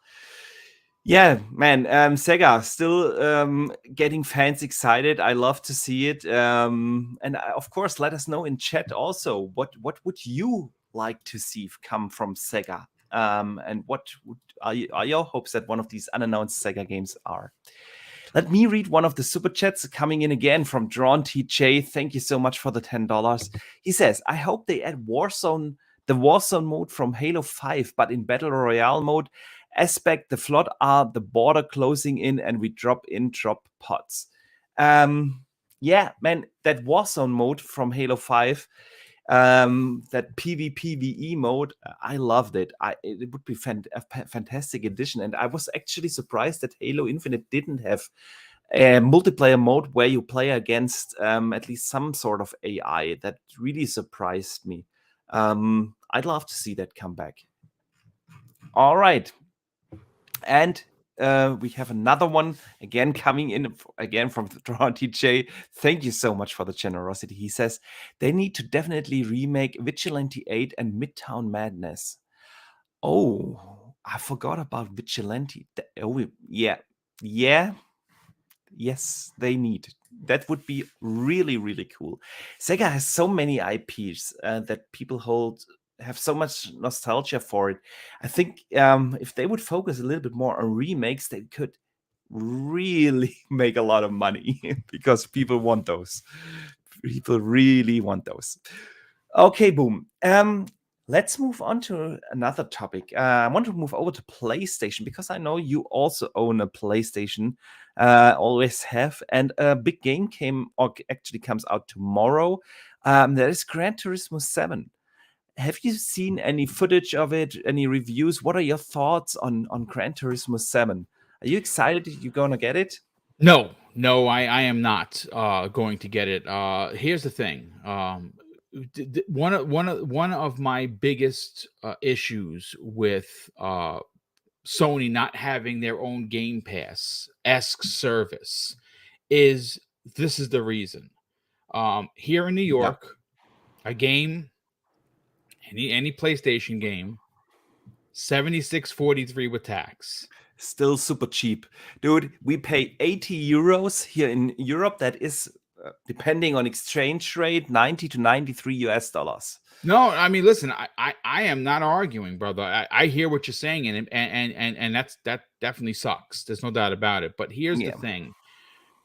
Yeah, man, Sega still getting fans excited. I love to see it. And of course, let us know in chat also what would you like to see come from Sega, and what are your hopes that one of these unannounced Sega games are. Let me read one of the super chats coming in again from Drawn TJ. Thank you so much for the $10. He says, "I hope they add the Warzone mode from Halo 5, but in Battle Royale mode, aspect. The flood are the border closing in, and we drop pods. Yeah, man, that Warzone mode from Halo 5, that PvPvE mode, I loved it. It would be a fantastic addition, and I was actually surprised that Halo Infinite didn't have a multiplayer mode where you play against at least some sort of AI. That really surprised me. I'd love to see that come back. All right. And we have another one again coming in again from Drawn TJ. Thank you so much for the generosity. He says they need to definitely remake Vigilante 8 and Midtown Madness. Oh, I forgot about Vigilante. Oh, yeah. Yes, they need. That would be really, really cool. Sega has so many IPs that people have so much nostalgia for it. I think if they would focus a little bit more on remakes, they could really make a lot of money because people want those. People really want those. Okay, Boom. Let's move on to another topic. I want to move over to PlayStation because I know you also own a PlayStation, always have, and a big game actually comes out tomorrow. That is Gran Turismo 7. Have you seen any footage of it? Any reviews? What are your thoughts on Gran Turismo 7? Are you excited you're gonna get it? No, I am not going to get it. Here's the thing. One of my biggest issues with Sony not having their own Game Pass-esque service is this is the reason. Here in New York, a game, any PlayStation game, $76.43 with tax. Still super cheap. Dude, we pay 80 euros here in Europe. That is, depending on exchange rate, 90 to 93 US dollars. No, I mean, listen, I am not arguing, brother. I hear what you're saying, and that definitely sucks. There's no doubt about it. But here's the thing.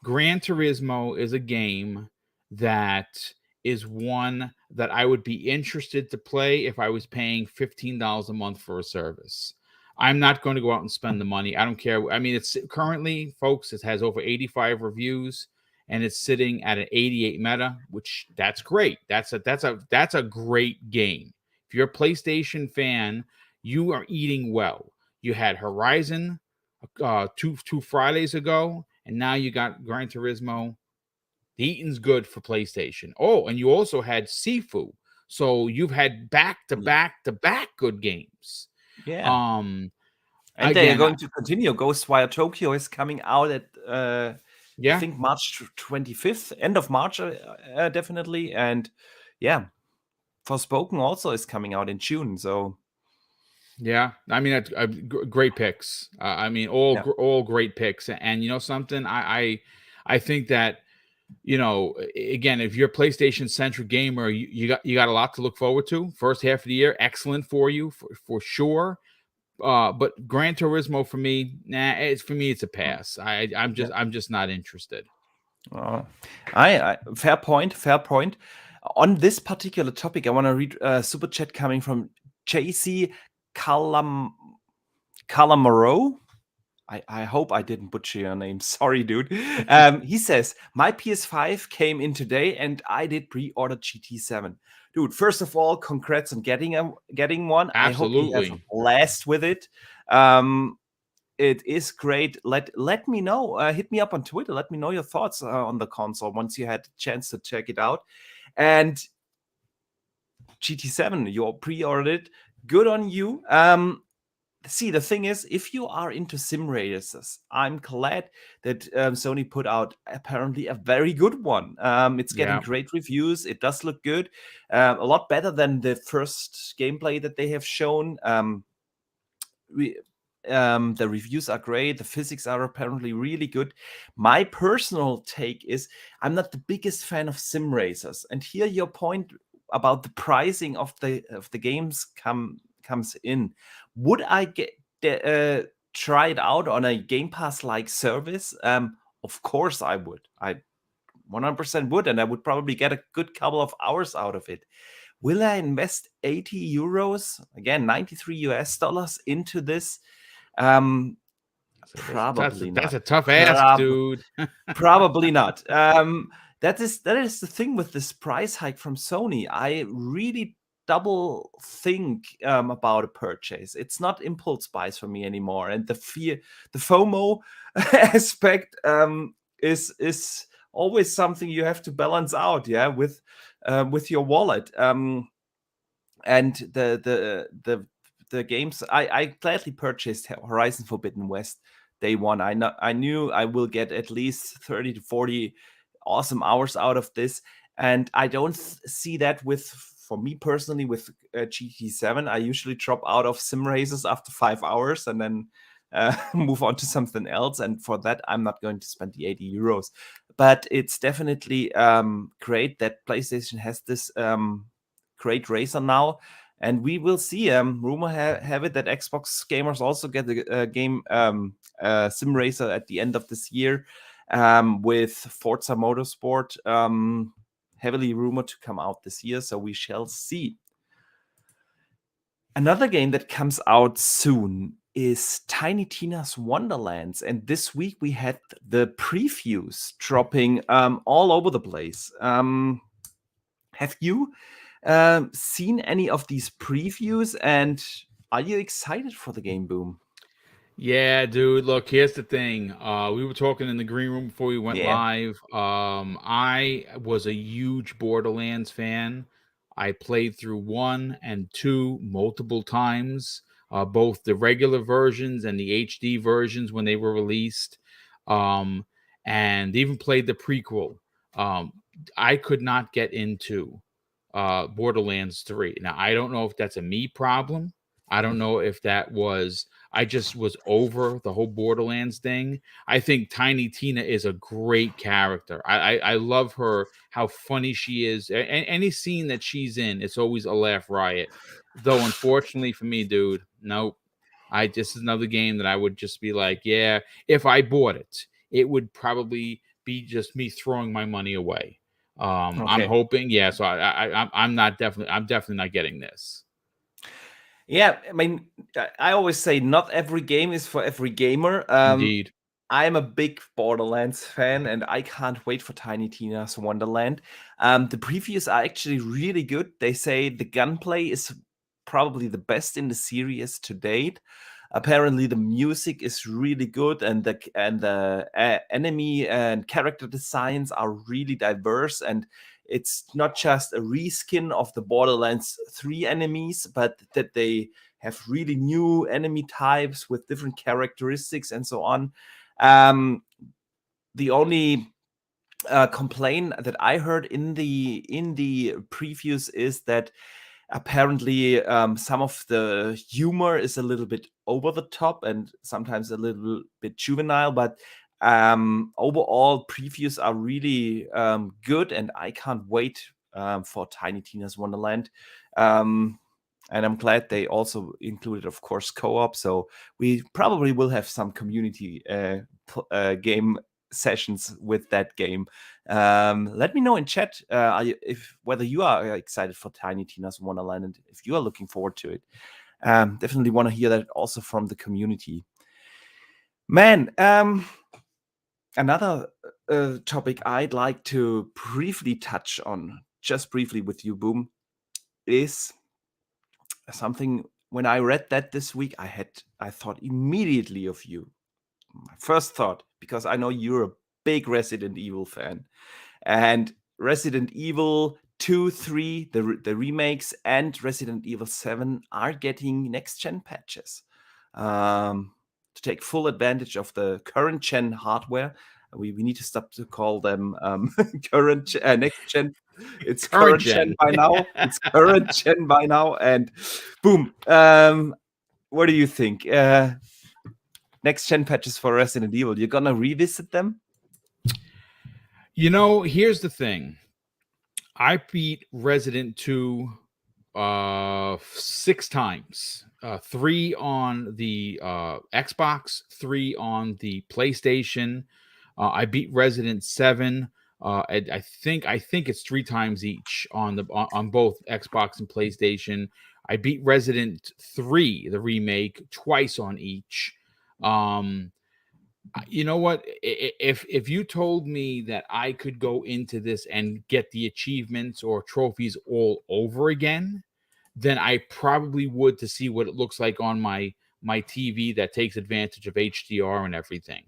Gran Turismo is a game that is one that I would be interested to play if I was paying $15 a month for a service. I'm not going to go out and spend the money. I don't care. I mean, it's currently, folks, it has over 85 reviews and it's sitting at an 88 meta, which that's great. That's a great game. If you're a PlayStation fan, you are eating well. You had Horizon two Fridays ago, and now you got Gran Turismo. The eating's good for PlayStation. Oh, and you also had Sifu. So you've had back to back good games. Yeah. And again, they are going to continue. Ghostwire Tokyo is coming out at I think March 25th, end of March, definitely. And yeah, Forspoken also is coming out in June. So yeah, I mean, great picks. I mean, all great picks. And you know something, I think that, you know, again, if you're a PlayStation centric gamer, you got a lot to look forward to. First half of the year, excellent for you for sure. But Gran Turismo for me, it's a pass. I'm just not interested. Fair point. On this particular topic, I want to read a super chat coming from JC Calamaro. I hope I didn't butcher your name. Sorry, dude. He says, my PS5 came in today and I did pre-order GT7. Dude, first of all, congrats on getting one. Absolutely. I hope you have a blast with it. It is great. Let me know. Hit me up on Twitter. Let me know your thoughts on the console once you had a chance to check it out. And GT7, you pre-ordered it. Good on you. See, the thing is, if you are into sim racers, I'm glad that Sony put out apparently a very good one. It's getting great reviews. It does look good. A lot better than the first gameplay that they have shown. The reviews are great. The physics are apparently really good. My personal take is I'm not the biggest fan of sim racers. And here your point about the pricing of the games comes in. Would I try it out on a Game Pass like service? Of course I would. I 100% would, and I would probably get a good couple of hours out of it. Will I invest 80 euros, again, 93 US dollars into this? Probably That's not. a tough ask, dude. Probably not. That is the thing with this price hike from Sony. I really double think about a purchase. It's not impulse buys for me anymore, and the FOMO aspect is always something you have to balance out, yeah, with your wallet. And the games I gladly purchased Horizon Forbidden West day one. I knew I will get at least 30 to 40 awesome hours out of this, and I don't see that for me personally with GT7. I usually drop out of sim races after 5 hours and then move on to something else, and for that I'm not going to spend the 80 euros. But it's definitely great that PlayStation has this great racer now, and we will see. Rumor have it that Xbox gamers also get a game sim racer at the end of this year, with Forza Motorsport heavily rumored to come out this year. So we shall see. Another game that comes out soon is Tiny Tina's Wonderlands, and this week we had the previews dropping all over the place. Have you seen any of these previews, and are you excited for the game, Boom? Yeah, dude. Look, here's the thing. We were talking in the green room before we went Yeah. live. I was a huge Borderlands fan. I played through 1 and 2 multiple times, both the regular versions and the HD versions when they were released, and even played the prequel. I could not get into Borderlands 3. Now, I don't know if that's a me problem. I don't know if that was I just was over the whole Borderlands thing. I think Tiny Tina is a great character. I love her, how funny she is. Any scene that she's in, it's always a laugh riot. Though, unfortunately for me, dude, nope. This is another game that I would just be like, yeah, if I bought it, it would probably be just me throwing my money away. I'm Okay. hoping, yeah. So I'm definitely not getting this. Yeah, I mean, I always say not every game is for every gamer. Indeed. I'm a big Borderlands fan, and I can't wait for Tiny Tina's Wonderland. The previews are actually really good. They say the gunplay is probably the best in the series to date. Apparently, the music is really good, and the enemy and character designs are really diverse. And it's not just a reskin of the Borderlands 3 enemies, but that they have really new enemy types with different characteristics and so on. The only complaint that I heard in the previews is that apparently some of the humor is a little bit over the top and sometimes a little bit juvenile, but overall previews are really good, and I can't wait for Tiny Tina's Wonderland. And I'm glad they also included, of course, co-op. So we probably will have some community game sessions with that game. Let me know in chat whether you are excited for Tiny Tina's Wonderland and if you are looking forward to it. Definitely want to hear that also from the community. Man, another topic I'd like to briefly touch on, just briefly with you, Boom, is something. When I read that this week, I thought immediately of you. My first thought, because I know you're a big Resident Evil fan, and Resident Evil 2, 3, the remakes, and Resident Evil 7 are getting next gen patches to take full advantage of the current gen hardware. We need to stop to call them next gen. It's current gen by now. It's current gen by now. And boom. What do you think? Next gen patches for Resident Evil. You're gonna revisit them? You know, here's the thing. I beat Resident 2 6 times. 3 on the Xbox, 3 on the PlayStation. I beat Resident 7. I think it's 3 times each on both Xbox and PlayStation. I beat Resident 3, the remake, twice on each. Um, you know what? If you told me that I could go into this and get the achievements or trophies all over again, then I probably would, to see what it looks like on my TV that takes advantage of HDR and everything.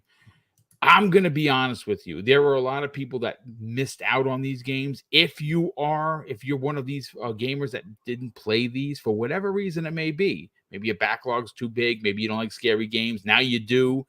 I'm going to be honest with you. There were a lot of people that missed out on these games. If you're one of these gamers that didn't play these for whatever reason it may be, maybe your backlog's too big, maybe you don't like scary games, now you do.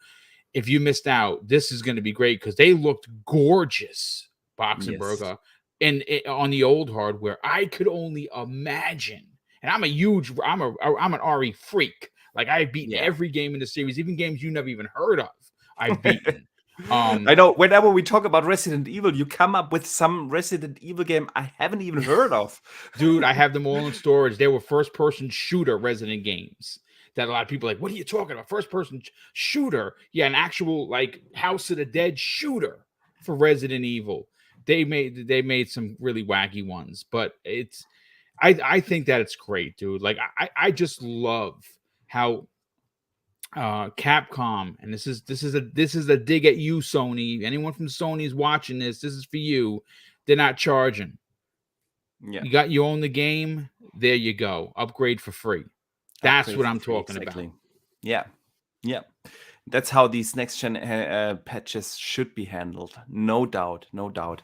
If you missed out, this is going to be great because they looked gorgeous, Yes. Boxenberger, and on the old hardware. I could only imagine. And I'm an RE freak. Like, I've beaten Yeah. every game in the series, even games you never even heard of. I've beaten. I know whenever we talk about Resident Evil, you come up with some Resident Evil game I haven't even heard of. Dude, I have them all in storage. They were first-person shooter Resident games that a lot of people are like, what are you talking about? First-person shooter? Yeah, an actual, like, House of the Dead shooter for Resident Evil. They made some really wacky ones, but I think that it's great, dude. Like, I just love how Capcom, and this is a dig at you, Sony. Anyone from Sony is watching this is for you. They're not charging. Yeah. You own the game. There you go. Upgrade for free. That's Upgrade what for I'm free, talking exactly. about. Yeah. Yeah. That's how these next gen patches should be handled. No doubt. No doubt.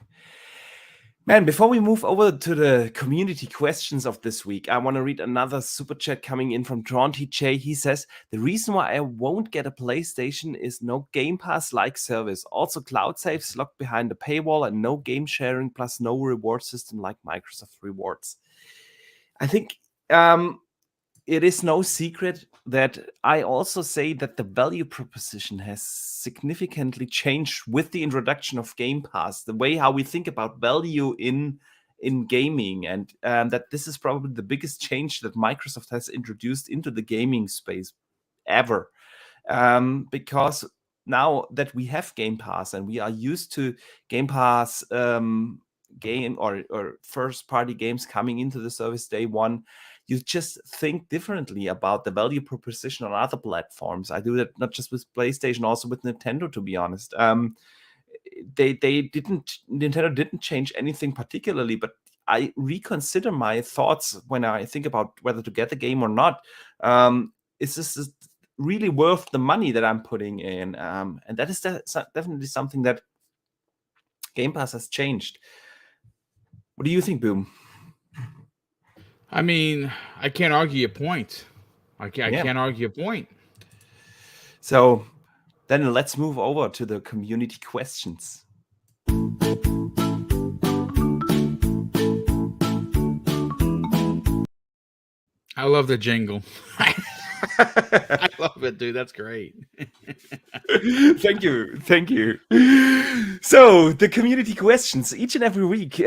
Man, before we move over to the community questions of this week, I want to read another super chat coming in from Tronty J. He says, the reason why I won't get a PlayStation is no Game Pass like service. Also, cloud saves locked behind the paywall and no game sharing plus no reward system like Microsoft Rewards. I think it is no secret that I also say that the value proposition has significantly changed with the introduction of Game Pass, the way how we think about value in gaming, and that this is probably the biggest change that Microsoft has introduced into the gaming space ever. Because now that we have Game Pass and we are used to Game Pass game or first party games coming into the service day one, you just think differently about the value proposition on other platforms. I do that not just with PlayStation, also with Nintendo, to be honest. Nintendo didn't change anything particularly, but I reconsider my thoughts when I think about whether to get the game or not. Is this really worth the money that I'm putting in? And that is definitely something that Game Pass has changed. What do you think, Boom? I mean, I can't argue your point. I can't argue your point. So then let's move over to the community questions. I love the jingle. I love it, dude. That's great. Thank you. So the community questions each and every week.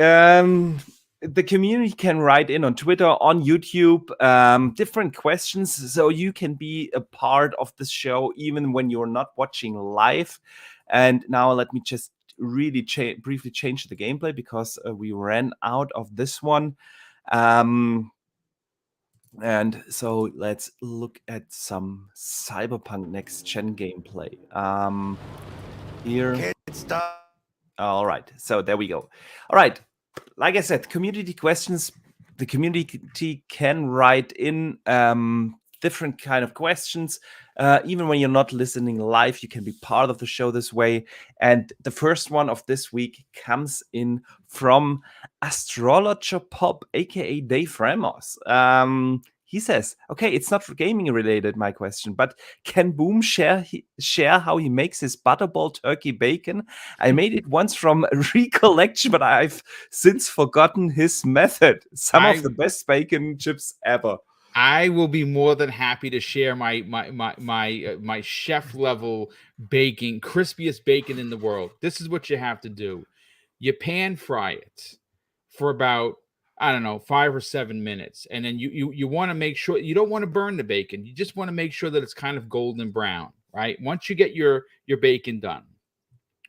The community can write in on Twitter, on YouTube, different questions, so you can be a part of the show even when you're not watching live. And now let me just really briefly change the gameplay because we ran out of this one. And so let's look at some Cyberpunk Next Gen gameplay. Here. Can't stop. All right. So there we go. All right. Like I said, community questions. The community can write in different kind of questions. Even when you're not listening live, you can be part of the show this way. And the first one of this week comes in from Astrologer Pop, aka Dave Ramos. He says, okay, it's not gaming related, my question, but can Boom share how he makes his butterball turkey bacon? I made it once from recollection, but I've since forgotten his method. Some of the best bacon chips ever. I will be more than happy to share my chef level baking, crispiest bacon in the world. This is what you have to do. You pan fry it for about, I don't know, 5 or 7 minutes. And then you want to make sure you don't want to burn the bacon. You just want to make sure that it's kind of golden brown, right? Once you get your bacon done,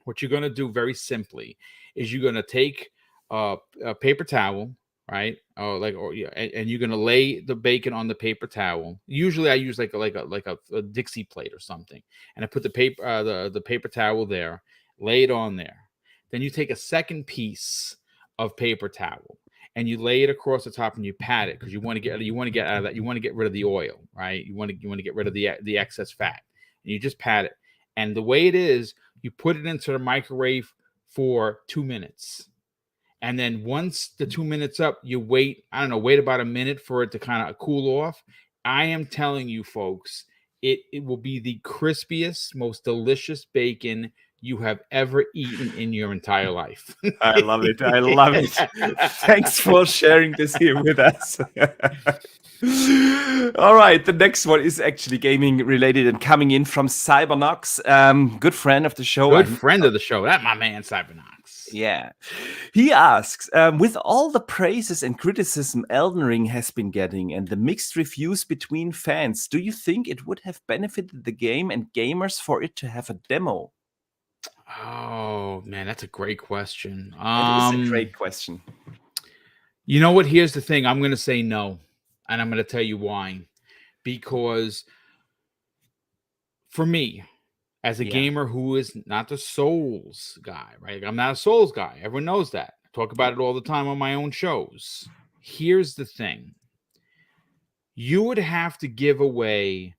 what you're going to do very simply is you're going to take a paper towel, right? Oh, or yeah, and you're gonna lay the bacon on the paper towel. Usually, I use like a Dixie plate or something, and I put the paper towel there, lay it on there. Then you take a second piece of paper towel and you lay it across the top and you pat it because you want to get out of that. You want to get rid of the oil, right? You want to get rid of the excess fat, and you just pat it. And the way it is, you put it into the microwave for 2 minutes. And then once the 2 minutes up, you wait about a minute for it to kind of cool off. I am telling you, folks, it will be the crispiest, most delicious bacon you have ever eaten in your entire life. I love it. I love it. Thanks for sharing this here with us. All right. The next one is actually gaming related and coming in from Cybernox, good friend of the show. Good friend of the show. That's my man, Cybernox. Yeah. He asks, with all the praises and criticism Elden Ring has been getting and the mixed reviews between fans, do you think it would have benefited the game and gamers for it to have a demo? Oh, man, that's a great question. It is a great question. You know what? Here's the thing. I'm going to say no, and I'm going to tell you why. Because for me, as a gamer who is not the Souls guy, right? I'm not a Souls guy. Everyone knows that. I talk about it all the time on my own shows. Here's the thing. You would have to give away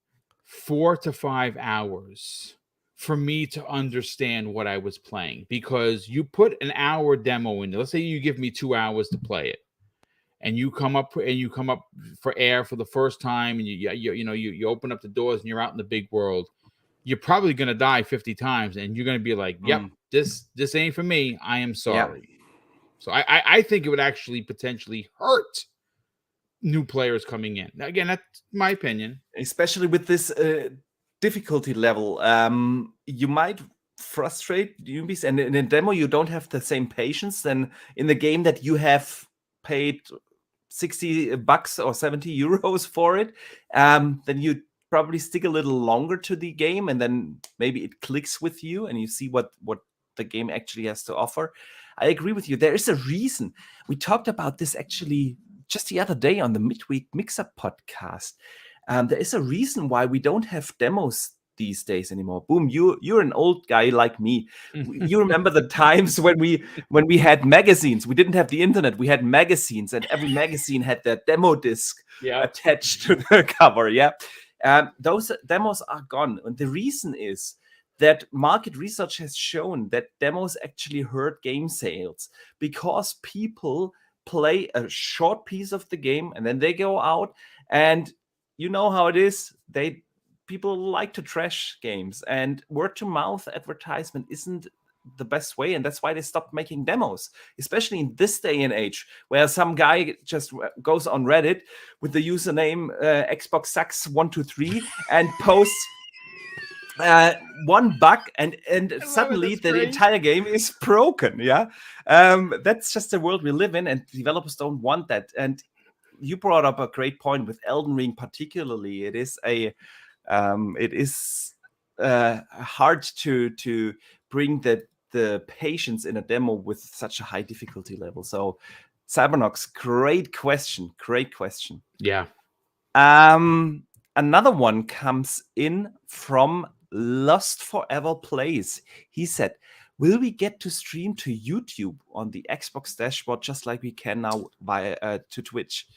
4 to 5 hours for me to understand what I was playing, because you put an hour demo in. Let's say you give me 2 hours to play it, and you come up for air for the first time, and you open up the doors and you're out in the big world. You're probably going to die 50 times, and you're going to be like, yep, this ain't for me. I am sorry. Yeah. So I think it would actually potentially hurt new players coming in. Now, again, that's my opinion. Especially with this difficulty level, you might frustrate newbies, and in a demo you don't have the same patience than in the game that you have paid $60 or 70 euros for it. Then you probably stick a little longer to the game, and then maybe it clicks with you and you see what the game actually has to offer. I agree with you. There is a reason. We talked about this actually just the other day on the Midweek Mix-Up podcast. There is a reason why we don't have demos these days anymore. Boom, you're an old guy like me. You remember the times when we had magazines. We didn't have the internet. We had magazines, and every magazine had their demo disc attached to the cover. Yeah, those demos are gone, and the reason is that market research has shown that demos actually hurt game sales, because people play a short piece of the game and then they go out, and you know how it is. People like to trash games, and word to mouth advertisement isn't the best way, and that's why they stopped making demos, especially in this day and age, where some guy just goes on Reddit with the username Xbox Sucks 123 and posts one bug, and suddenly the entire game is broken. Yeah, that's just the world we live in, and developers don't want that. And you brought up a great point with Elden Ring, particularly. It is hard to bring the patience in a demo with such a high difficulty level. So, Cybernox, great question. Yeah. Another one comes in from Lost Forever Plays. He said, will we get to stream to YouTube on the Xbox dashboard just like we can now via to Twitch?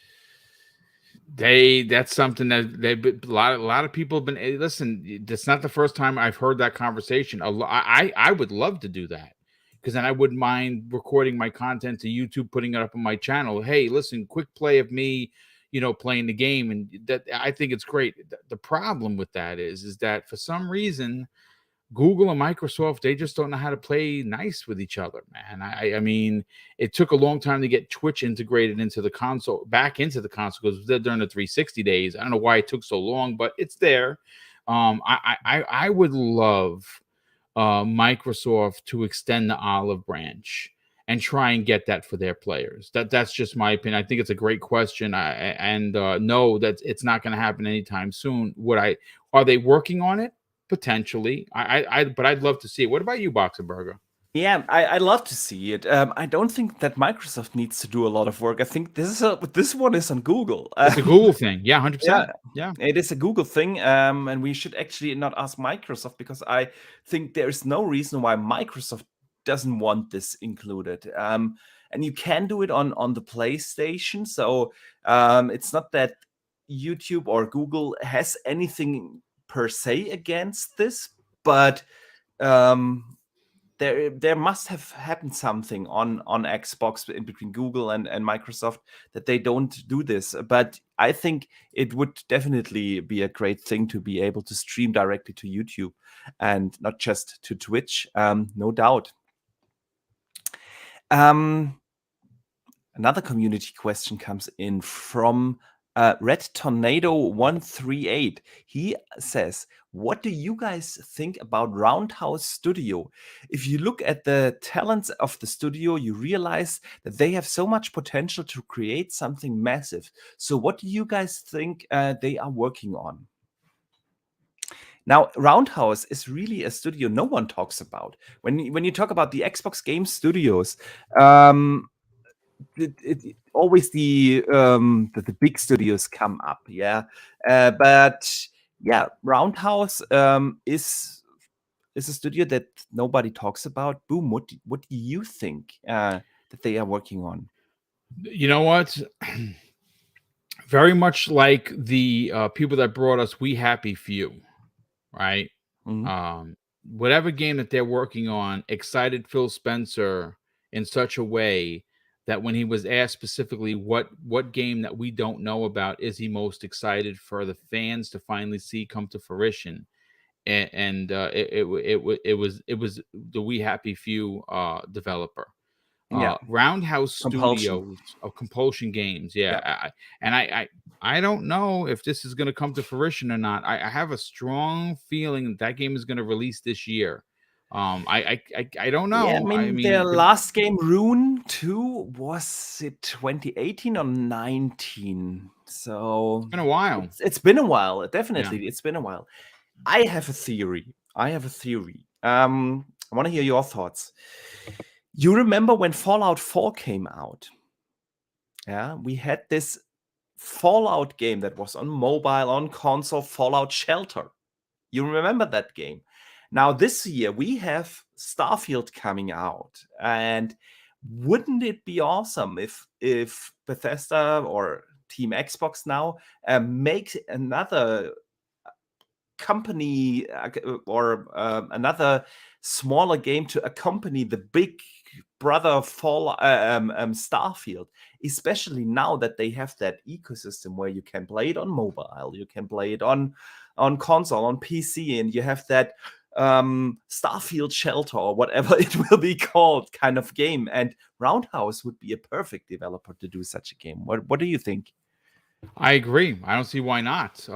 That's something that a lot of people have been. Listen, it's not the first time I've heard that conversation. I would love to do that, because then I wouldn't mind recording my content to YouTube, putting it up on my channel. Hey, listen, quick play of me, playing the game, and that I think it's great. The problem with that is that for some reason, Google and Microsoft, they just don't know how to play nice with each other, man. I mean, it took a long time to get Twitch integrated into the console, back into the console, because during the 360 days. I don't know why it took so long, but it's there. I would love Microsoft to extend the olive branch and try and get that for their players. That's just my opinion. I think it's a great question. No, that it's not going to happen anytime soon. Are they working on it? Potentially. But I'd love to see it. What about you, Boxer Burger? Yeah, I love to see it. I don't think that Microsoft needs to do a lot of work. I think this one is on Google. It's a Google thing. Yeah, Yeah, 100%. Yeah. it is a Google thing, and we should actually not ask Microsoft because I think there's no reason why Microsoft doesn't want this included. And you can do it on the PlayStation, so it's not that YouTube or Google has anything per se against this, but um, there must have happened something on Xbox in between Google and Microsoft that they don't do this. But I think it would definitely be a great thing to be able to stream directly to YouTube and not just to Twitch. No doubt. Um, Another community question comes in from Red Tornado 138. He says, what do you guys think about Roundhouse Studio? If you look at the talents of the studio, you realize that they have so much potential to create something massive. So what do you guys think they are working on? Now, Roundhouse is really a studio no one talks about. When you talk about the Xbox Game Studios, always the big studios come up, yeah. But yeah, Roundhouse is a studio that nobody talks about. Boom, what do you think that they are working on? You know what? Very much like the people that brought us We Happy Few, right? Mhm. Whatever game that they're working on excited Phil Spencer in such a way that when he was asked specifically what game that we don't know about is he most excited for the fans to finally see come to fruition, and it was the We Happy Few developer. Yeah, Roundhouse Compulsion. Studios of Compulsion Games. Yeah, Yeah. I don't know if this is going to come to fruition or not. I have a strong feeling that that game is going to release this year. I don't Yeah, I know. I mean, their mean, last game, Rune 2, was it 2018 or 19? it's So been a while. it's been a while. Yeah. Definitely, it's been a while. I have a theory. I want to hear your thoughts. You remember when Fallout 4 came out? Yeah, we had this Fallout game that was on mobile, on console, Fallout Shelter. You remember that game? Now, this year we have Starfield coming out, and wouldn't it be awesome if Bethesda or Team Xbox now makes another company or another smaller game to accompany the big brother Starfield, especially now that they have that ecosystem where you can play it on mobile, you can play it on console, on PC, and you have that Starfield Shelter or whatever it will be called kind of game. And Roundhouse would be a perfect developer to do such a game. What do you think? I agree. I don't see why not.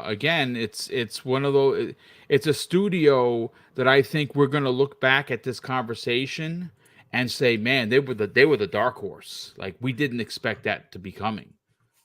Again, it's one of those. It's a studio that I think we're going to look back at this conversation and say, "Man, they were the dark horse. Like we didn't expect that to be coming."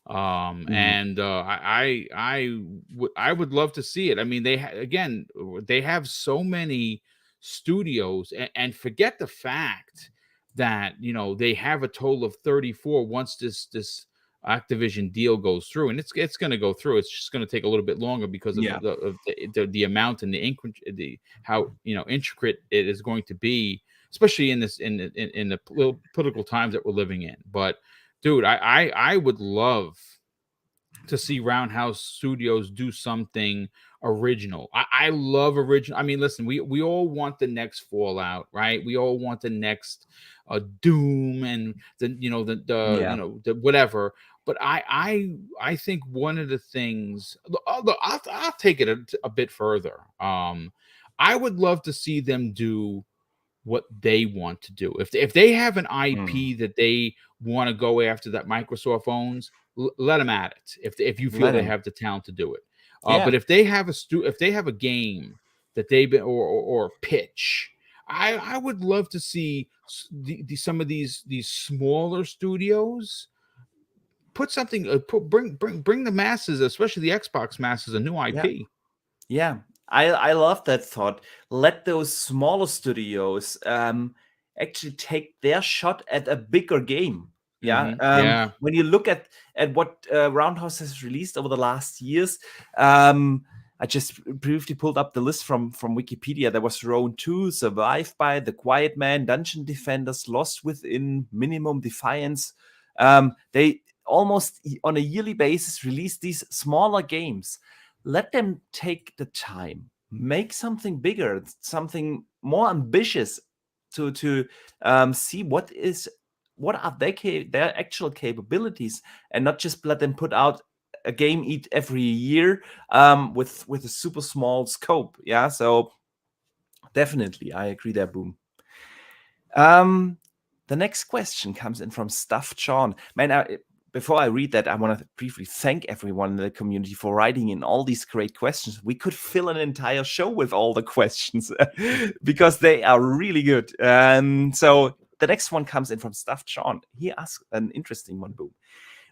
Mhm. And I would love to see it. I mean, again, they have so many studios, and forget the fact that they have a total of 34 once this Activision deal goes through, and it's going to go through. It's just going to take a little bit longer because of Yeah. the amount and the how intricate it is going to be, especially in this in the political times that we're living in. But dude, I would love to see Roundhouse Studios do something original. I love original. I mean, listen, we all want the next Fallout, right? We all want the next Doom and Yeah. the whatever. But I think one of the things I'll take it a bit further. I would love to see them do what they want to do. If they have an Mm. IP that they want to go after that Microsoft owns, let them at it. If you feel Let they him. have the talent to do it, but Yeah. if they have a game that they've been or pitch, I would love to see some of these smaller studios put something bring the masses, especially the Xbox masses, a new Yeah. IP. Yeah. I love that thought. Let those smaller studios actually take their shot at a bigger game. Yeah. Yeah. When you look at what Roundhouse has released over the last years, I just briefly pulled up the list from Wikipedia. There was Roan 2, Survive By, The Quiet Man, Dungeon Defenders, Lost Within, Minimum Defiance. They almost on a yearly basis release these smaller games. Let them take the time, make something bigger, something more ambitious to see what are their actual capabilities, and not just let them put out a game every year with a super small scope. Yeah, so definitely I agree there, Boom. The next question comes in from Stuffed Sean. Man, before I read that, I want to briefly thank everyone in the community for writing in all these great questions. We could fill an entire show with all the questions because they are really good. So the next one comes in from Stuffed Sean. He asks an interesting one, Boom.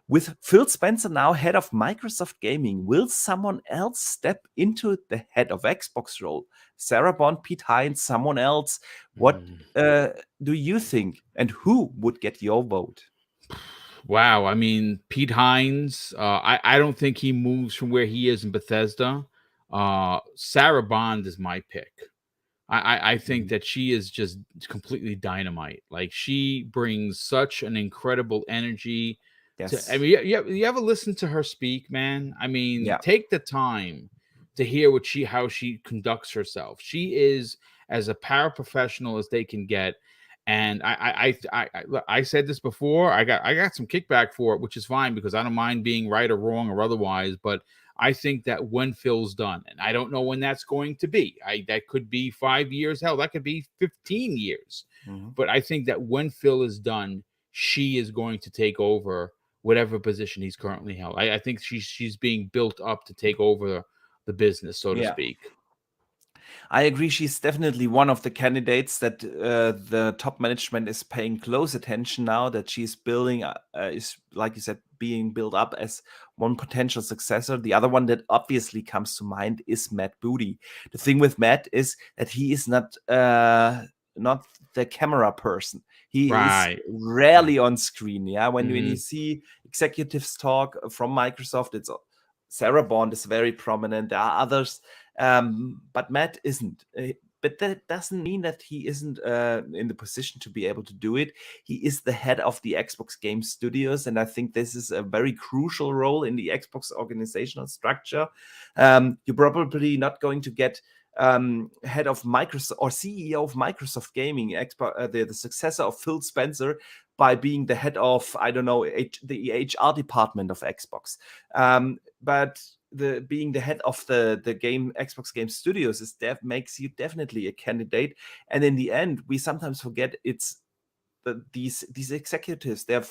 With Phil Spencer now head of Microsoft Gaming, will someone else step into the head of Xbox role? Sarah Bond, Pete Hines, someone else? What do you think? And who would get your vote? Wow. I mean, Pete Hines, I don't think he moves from where he is in Bethesda. Sarah Bond is my pick. I think that she is just completely dynamite. Like, she brings such an incredible energy. Yes. I mean, you ever listen to her speak, man? I mean, take the time to hear how she conducts herself. She is as a paraprofessional as they can get. And I said this before. I got some kickback for it, which is fine because I don't mind being right or wrong or otherwise. But I think that when Phil's done, and I don't know when that's going to be, that could be 5 years, hell, that could be 15 years. But I think that when Phil is done, she is going to take over whatever position he's currently held. I think she's being built up to take over the business, so to speak. I agree. She's definitely one of the candidates that the top management is paying close attention now, that she's building, is, like you said, being built up as one potential successor. The other one that obviously comes to mind is Matt Booty. The thing with Matt is that he is not the camera person. He is rarely on screen. Yeah, when you see executives talk from Microsoft, it's Sarah Bond is very prominent. There are others. But Matt isn't. But that doesn't mean that he isn't in the position to be able to do it. He is the head of the Xbox Game Studios, and I think this is a very crucial role in the Xbox organizational structure. You're probably not going to get head of Microsoft or CEO of Microsoft Gaming, the successor of Phil Spencer, by being the head of, I don't know, the HR department of Xbox. But being the head of the Xbox Game Studios makes you definitely a candidate. And in the end, we sometimes forget it's these executives, their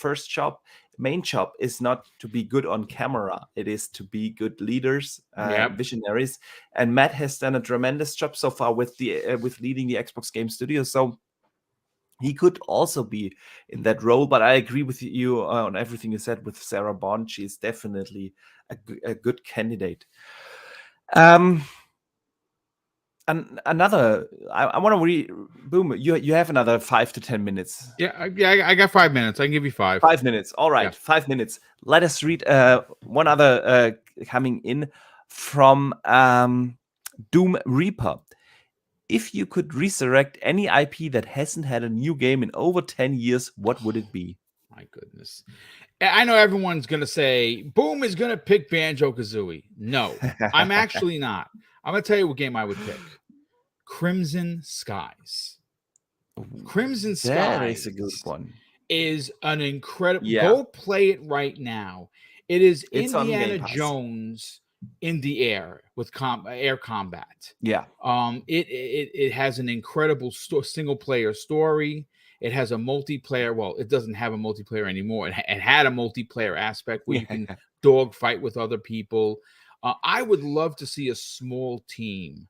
main job is not to be good on camera. It is to be good leaders, visionaries. And Matt has done a tremendous job so far with leading the Xbox Game Studios. So he could also be in that role, but I agree with you on everything you said with Sarah Bond. She is definitely a good candidate. And another, I want to Boom. You have another 5 to 10 minutes. Yeah, I got 5 minutes. I can give you 5. 5 minutes. All right, 5 minutes. Let us read one other coming in from Doom Reaper. If you could resurrect any IP that hasn't had a new game in over 10 years, what would it be? My goodness. I know everyone's going to say, Boom is going to pick Banjo-Kazooie. No, I'm actually not. I'm going to tell you what game I would pick. Crimson Skies. Crimson Skies. That is a good one. Is an incredible... Go play it right now. It's Indiana Jones in the air with air combat. Yeah. It has an incredible single player story. It has a multiplayer. Well, it doesn't have a multiplayer anymore. It had a multiplayer aspect where you can dogfight with other people. I would love to see a small team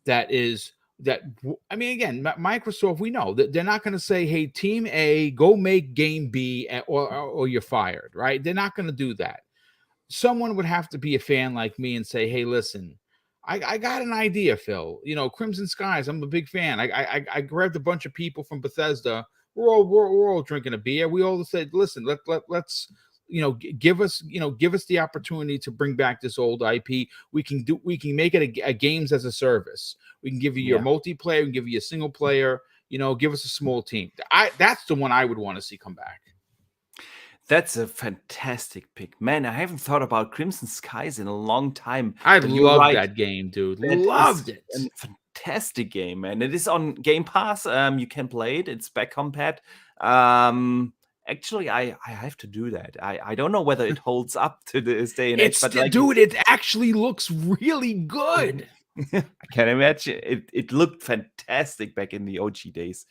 I mean, again, Microsoft, we know that they're not going to say, hey, team A, go make game B or you're fired, right? They're not going to do that. Someone would have to be a fan like me and say, hey, listen, I got an idea, Phil. You know, Crimson Skies. I'm a big fan. I grabbed a bunch of people from Bethesda. We're all drinking a beer. We all said, listen, let's give us the opportunity to bring back this old IP. We can make it a games as a service. We can give you your multiplayer. We can give you a single player. Give us a small team. That's the one I would want to see come back. That's a fantastic pick, man. I haven't thought about Crimson Skies in a long time. I love that game, dude. Loved it. A fantastic game, man. It is on Game Pass. You can play it. It's back compat. Actually, I have to do that. I don't know whether it holds up to this day and age, but dude, it actually looks really good. I can imagine. It looked fantastic back in the OG days.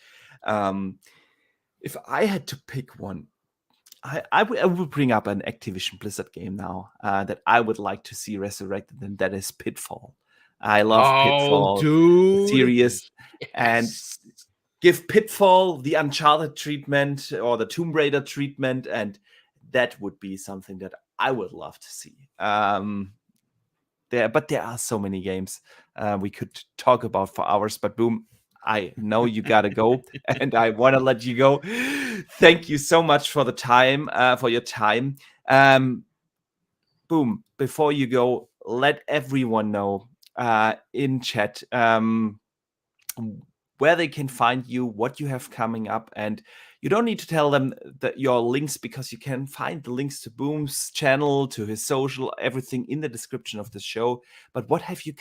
If I had to pick one, I would bring up an Activision Blizzard game now that I would like to see resurrected, and that is Pitfall. I love Pitfall, dude. Series, and give Pitfall the Uncharted treatment or the Tomb Raider treatment, and that would be something that I would love to see. There are so many games we could talk about for hours, but Boom, I know you gotta go, and I want to let you go. Thank you so much for the time, for your time. Boom, before you go, let everyone know in chat where they can find you, what you have coming up, and you don't need to tell them that your links, because you can find the links to Boom's channel, to his social, everything in the description of the show. But what have you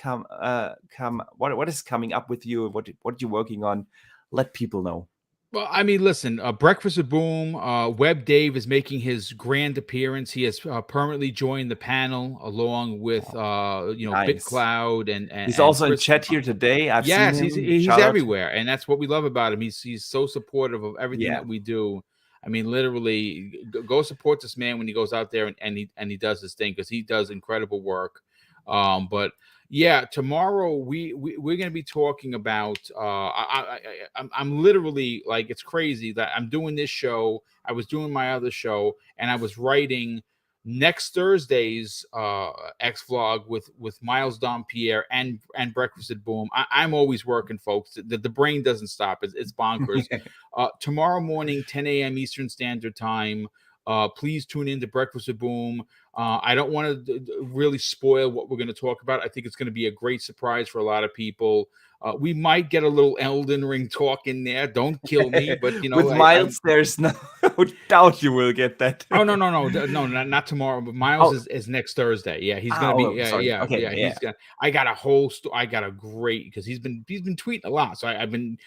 what is coming up with you? What you're working on? Let people know. Well, I mean, listen, Breakfast with Boom, Web Dave is making his grand appearance. He has permanently joined the panel along with, nice. BitCloud and he's also in chat here today. I've seen him. He's everywhere, and that's what we love about him. He's so supportive of everything that we do. I mean, literally, go support this man when he goes out there and he does his thing, because he does incredible work. But yeah, tomorrow we're going to be talking about. I'm literally, like, it's crazy that I'm doing this show. I was doing my other show, and I was writing next Thursday's X vlog with Miles Dompierre and Breakfast at Boom. I'm always working, folks. The brain doesn't stop. It's bonkers. Tomorrow morning, 10 a.m. Eastern Standard Time. Please tune in to Breakfast with Boom. I don't want to really spoil what we're going to talk about. I think it's going to be a great surprise for a lot of people. We might get a little Elden Ring talk in there. Don't kill me, but with Miles, there's no doubt you will get that. Oh no, not tomorrow. But Miles is next Thursday. Yeah, he's gonna be. He's gonna. I got a whole. I got a great, because he's been tweeting a lot. So I've been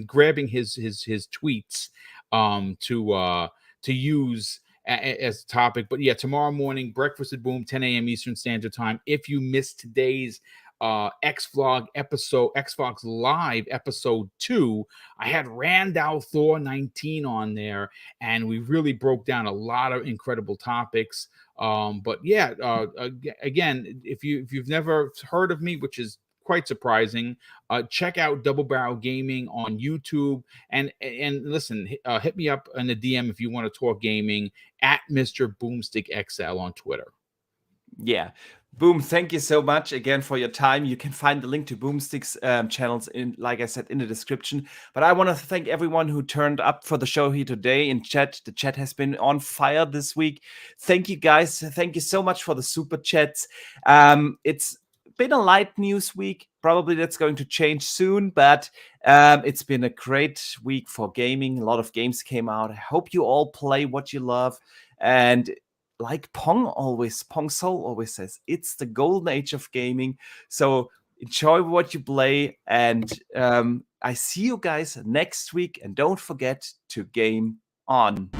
grabbing his tweets to use as a topic. But yeah, tomorrow morning, Breakfast at Boom, 10 a.m. Eastern Standard Time. If you missed today's X Vlog episode, Xbox Live episode 2, I had Randall Thor 19 on there, and we really broke down a lot of incredible topics. But yeah, again, if you've never heard of me, which is quite surprising, check out Double Barrel Gaming on YouTube, and listen, hit me up in the DM if you want to talk gaming, at Mr. Boomstick XL on Twitter. Yeah. Boom, thank you so much again for your time. You can find the link to Boomstick's channels, in, like I said, in the description. But I want to thank everyone who turned up for the show here today in chat. The chat has been on fire this week. Thank you, guys. Thank you so much for the super chats. It's been a light news week. Probably that's going to change soon, but it's been a great week for gaming. A lot of games came out. I hope you all play what you love. And like Pong Soul always says, it's the golden age of gaming. So enjoy what you play. And I see you guys next week. And don't forget to game on.